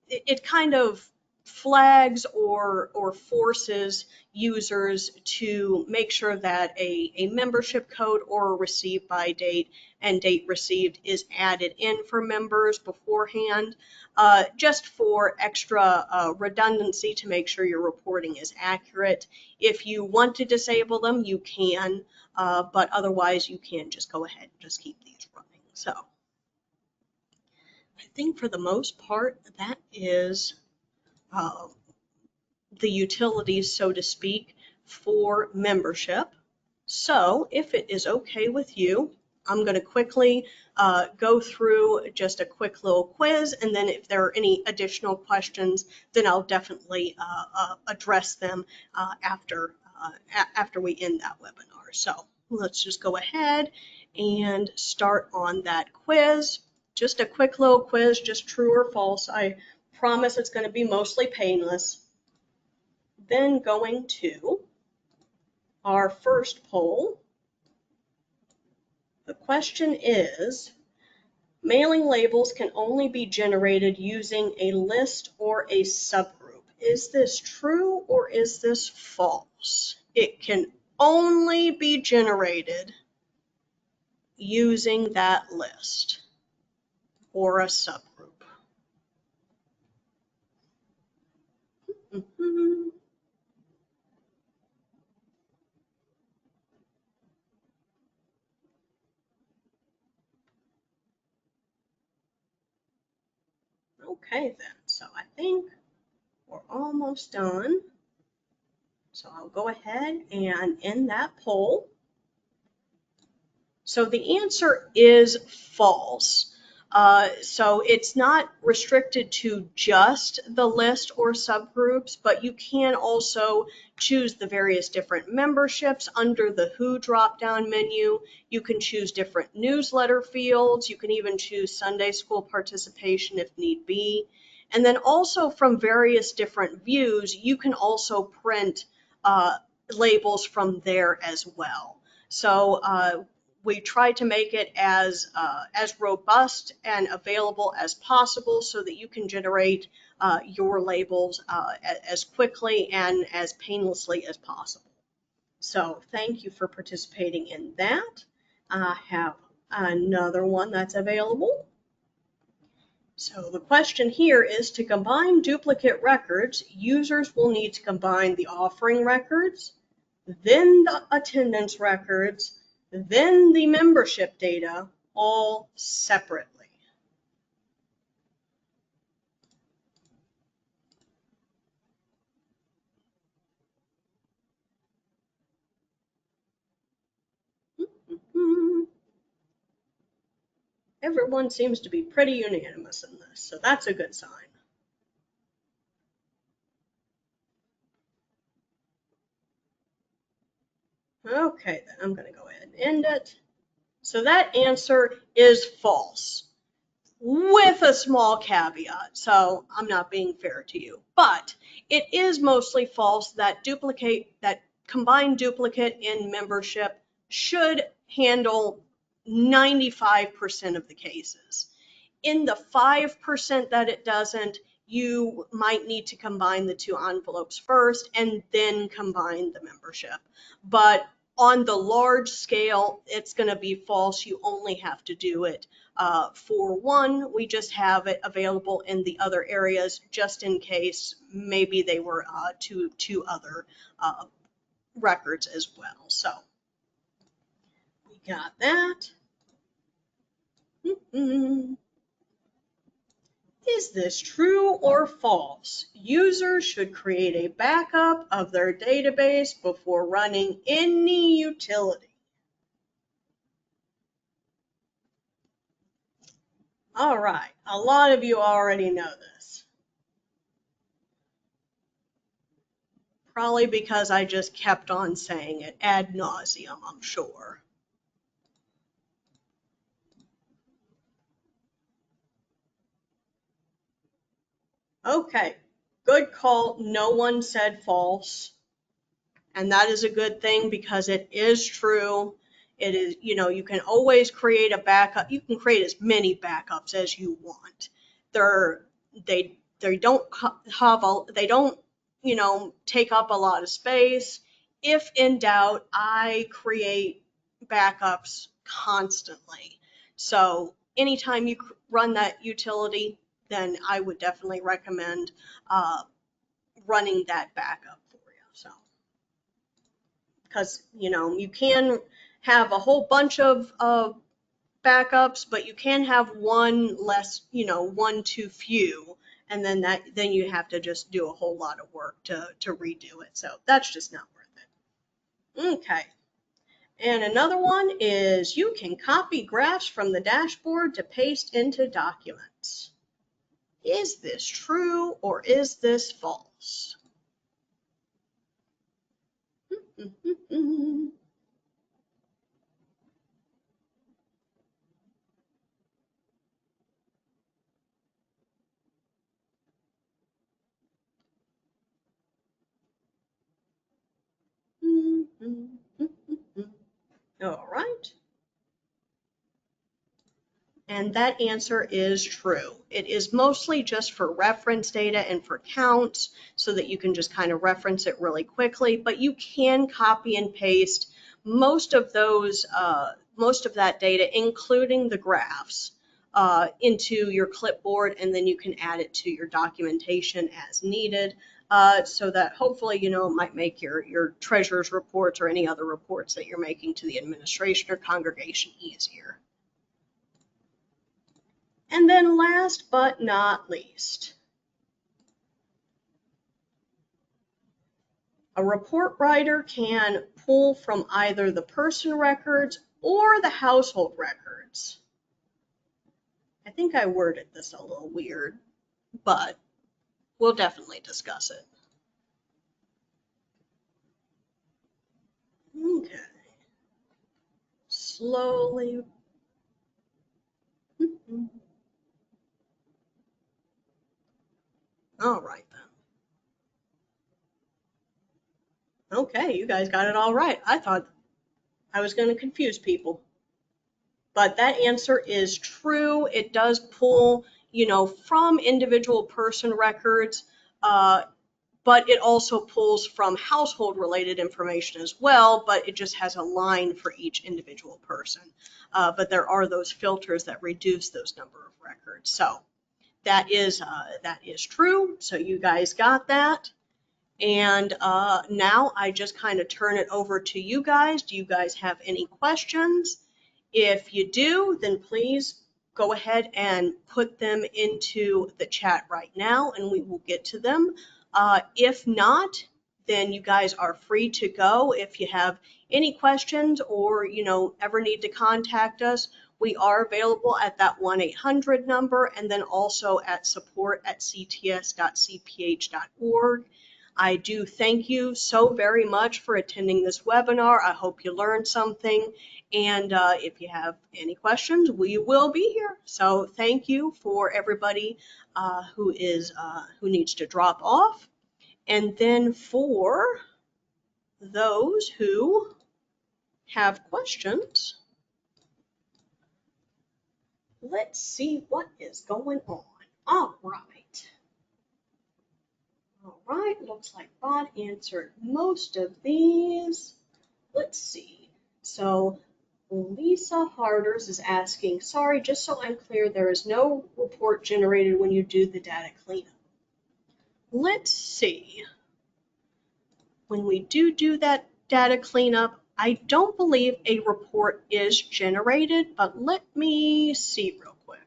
S1: it kind of flags or forces users to make sure that a membership code or a receive by date and date received is added in for members beforehand, just for extra redundancy to make sure your reporting is accurate. If you want to disable them, you can, but otherwise you can just go ahead and just keep these running. So I think for the most part, that is uh, the utilities, so to speak, for membership. So if it is okay with you, I'm going to quickly go through just a quick little quiz, and then if there are any additional questions, then I'll definitely address them after we end that webinar. So let's just go ahead and start on that quiz. Just a quick little quiz, just true or false. I promise it's going to be mostly painless. Then going to our first poll. The question is, mailing labels can only be generated using a list or a subgroup. Is this true or is this false? It can only be generated using that list or a subgroup. Mhm. Okay then, so I think we're almost done. So I'll go ahead and end that poll. So the answer is false. So it's not restricted to just the list or subgroups, but you can also choose the various different memberships under the Who drop-down menu. You can choose different newsletter fields. You can even choose Sunday school participation if need be. And then also from various different views, you can also print labels from there as well. So we try to make it as robust and available as possible so that you can generate your labels as quickly and as painlessly as possible. So thank you for participating in that. I have another one that's available. So the question here is, to combine duplicate records, users will need to combine the offering records, then the attendance records, then the membership data, all separately. Everyone seems to be pretty unanimous in this, so that's a good sign. Okay, then I'm going to go ahead and end it. So that answer is false, with a small caveat. So I'm not being fair to you, but it is mostly false that combined duplicate in membership should handle 95% of the cases. In the 5% that it doesn't, you might need to combine the two envelopes first and then combine the membership. But on the large scale, it's going to be false. You only have to do it for one. We just have it available in the other areas just in case maybe they were two other records as well. So we got that. Is this true or false? Users should create a backup of their database before running any utility. All right, a lot of you already know this. Probably because I just kept on saying it ad nauseum, I'm sure. Okay, good call. No one said false. And that is a good thing because it is true. It is, you can always create a backup. You can create as many backups as you want. They're, they
S2: They don't they don't, take up a lot of space. If in doubt, I create backups constantly. So anytime you run that utility, then I would definitely recommend uh, running that backup for you. So, because you can have a whole bunch of backups, but you can have one less, one too few, and then you have to just do a whole lot of work to redo it. So that's just not worth it. Okay. And another one is you can copy graphs from the dashboard to paste into documents. Is this true or is this false? All right. And that answer is true. It is mostly just for reference data and for counts so that you can just kind of reference it really quickly, but you can copy and paste most of that data, including the graphs, into your clipboard, and then you can add it to your documentation as needed. So that hopefully, it might make your treasurer's reports or any other reports that you're making to the administration or congregation easier. And then last but not least, a report writer can pull from either the person records or the household records. I think I worded this a little weird, but we'll definitely discuss it. Okay. Slowly. All right then. Okay, you guys got it all right. I thought I was going to confuse people. But that answer is true. It does pull, from individual person records, uh, but it also pulls from household related information as well, but it just has a line for each individual person. But there are those filters that reduce those number of records. So that is true. So you guys got that. And now I just kind of turn it over to you guys. Do you guys have any questions? If you do, then please go ahead and put them into the chat right now and we will get to them. If not, then you guys are free to go. If you have any questions or, ever need to contact us, we are available at that 1-800 number and then also at support@cts.cph.org. I do thank you so very much for attending this webinar. I hope you learned something. And if you have any questions, we will be here. So thank you for everybody who needs to drop off. And then for those who have questions, let's see what is going on. All right. All right, looks like Bob answered most of these. Let's see. So Lisa Harders is asking, sorry, just so I'm clear, there is no report generated when you do the data cleanup. Let's see. When we do that data cleanup, I don't believe a report is generated, but let me see real quick.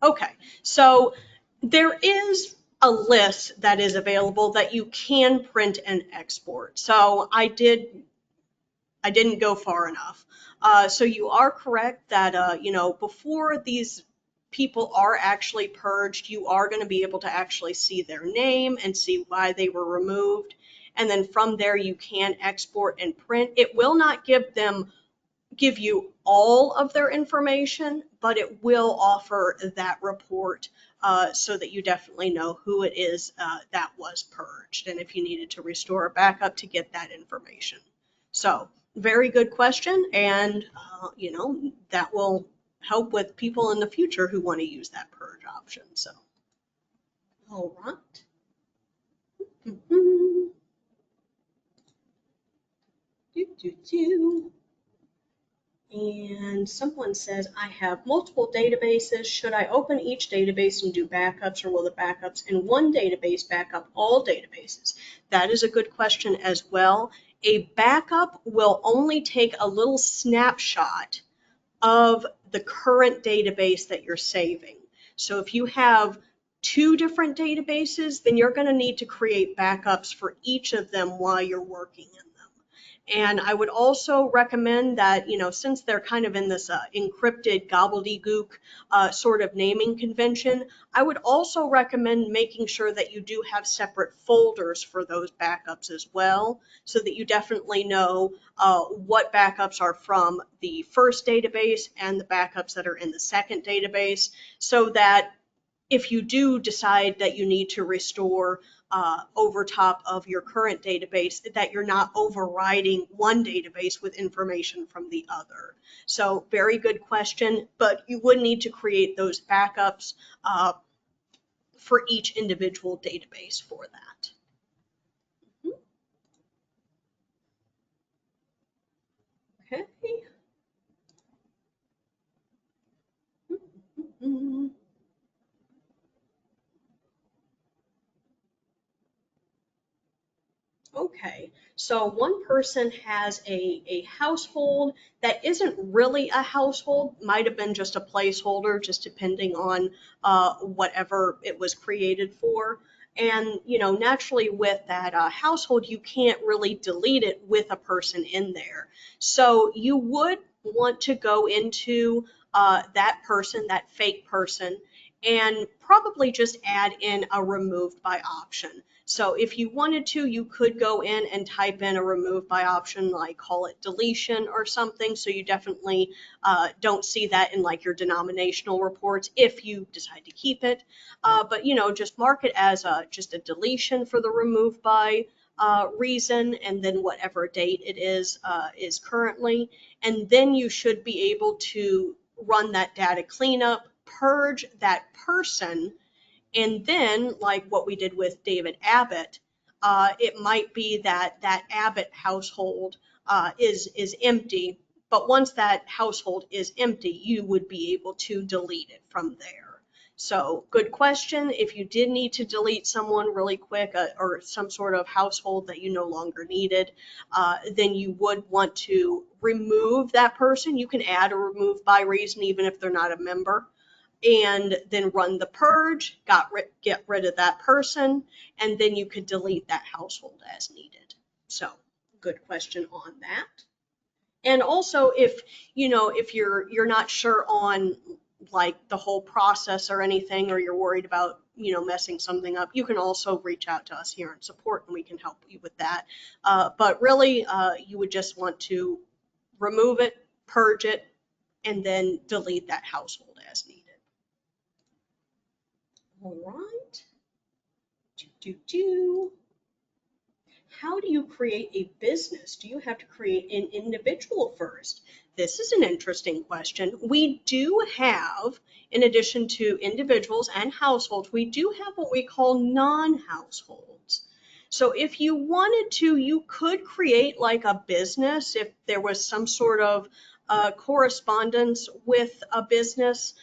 S2: Okay, so there is a list that is available that you can print and export. So I didn't go far enough. So you are correct that before these people are actually purged, you are going to be able to actually see their name and see why they were removed. And then from there you can export and print. It will not give you all of their information, but it will offer that report so that you definitely know who it is that was purged and if you needed to restore a backup to get that information. So
S1: very good question, and that will help with people in the future who want to use that purge option. So, all right. Mhm. Do, do, do. And someone says, I have multiple databases. Should I open each database and do backups, or will the backups in one database back up all databases? That is a good question as well. A backup will only take a little snapshot of the current database that you're saving. So if you have two different databases, then you're going to need to create backups for each of them while you're working in them. And I would also recommend that, since they're kind of in this encrypted gobbledygook sort of naming convention, I would also recommend making sure that you do have separate folders for those backups as well, so that you definitely know what backups are from the first database and the backups that are in the second database, so that if you do decide that you need to restore over top of your current database, that you're not overriding one database with information from the other. So very good question, but you would need to create those backups for each individual database for that. Okay. Okay, so one person has a household that isn't really a household, might have been just a placeholder, just depending on whatever it was created for. And, naturally with that household, you can't really delete it with a person in there. So you would want to go into that person, that fake person, and probably just add in a removed by option. So if you wanted to, you could go in and type in a remove by option, like call it deletion or something. So you definitely don't see that in like your denominational reports if you decide to keep it. But just mark it as just a deletion for the remove by reason, and then whatever date it is currently. And then you should be able to run that data cleanup, purge that person, and then, like what we did with David Abbott, it might be that that Abbott household is empty. But once that household is empty, you would be able to delete it from there. So, good question. If you did need to delete someone really quick, or some sort of household that you no longer needed, then you would want to remove that person. You can add a remove by reason even if they're not a member, and then run the purge, get rid of that person, and then you could delete that household as needed. So, good question on that. And also, if you're not sure on like the whole process or anything, or you're worried about messing something up, you can also reach out to us here in support, and we can help you with that. But really, you would just want to remove it, purge it, and then delete that household as needed. All right. How do you create a business? Do you have to create an individual first? This is an interesting question. We do have, in addition to individuals and households, we do have what we call non-households. So if you wanted to, you could create like a business if there was some sort of correspondence with a business,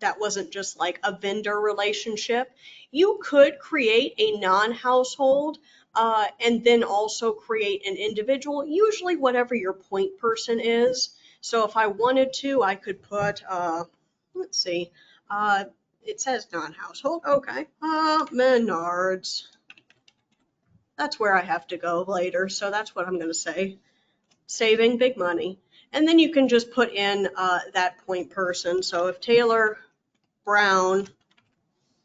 S1: that wasn't just like a vendor relationship. You could create a non-household, and then also create an individual, usually whatever your point person is. So if I wanted to, I could put, let's see, uh, it says non-household. Okay, Menards. That's where I have to go later, so that's what I'm going to say. Saving big money. And then you can just put in that point person. So if Taylor Brown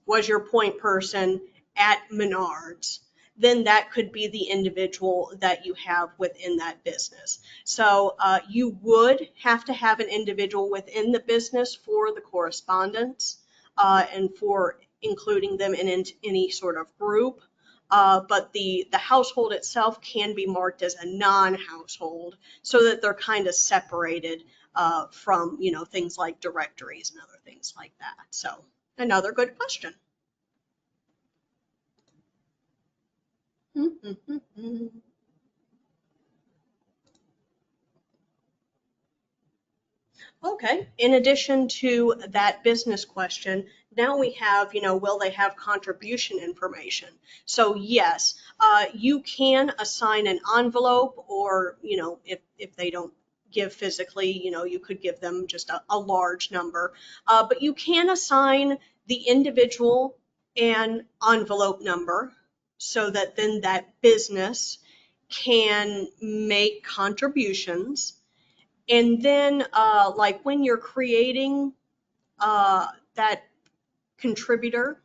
S1: was your point person at Menards, then that could be the individual that you have within that business. So you would have to have an individual within the business for the correspondence, and for including them in any sort of group.
S2: but the household itself can be marked as a non-household so that they're kind of separated from, things like directories and other things like that. So another good question. Okay. In addition to that business question, now we have, will they have contribution information? So yes, you can assign an envelope, or, if they don't give physically, you could give them just a large number. But you can assign the individual an envelope number so that then that business can make contributions. And then, like when you're creating that contributor,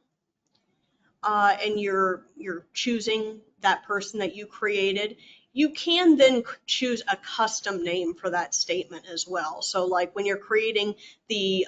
S2: and you're choosing that person that you created, you can then choose a custom name for that statement as well. So, like when you're creating the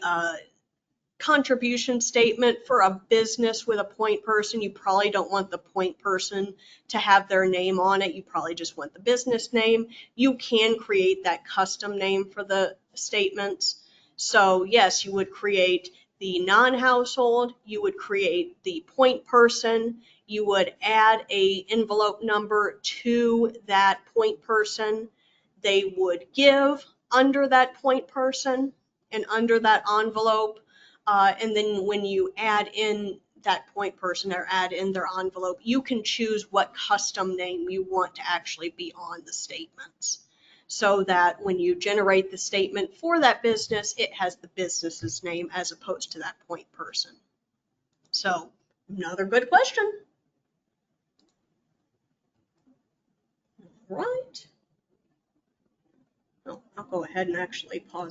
S2: contribution statement for a business with a point person, you probably don't want the point person to have their name on it. You probably just want the business name. You can create that custom name for the statements. So yes, you would create the non-household, you would create the point person, you would add a envelope number to that point person. They would give under that point person and under that envelope, and then when you add in that point person or add in their envelope, you can choose what custom name you want to actually be on the statements, so that when you generate the statement for that business, it has the business's name as opposed to that point person. So another good question. Right. Oh, I'll go ahead and actually pause.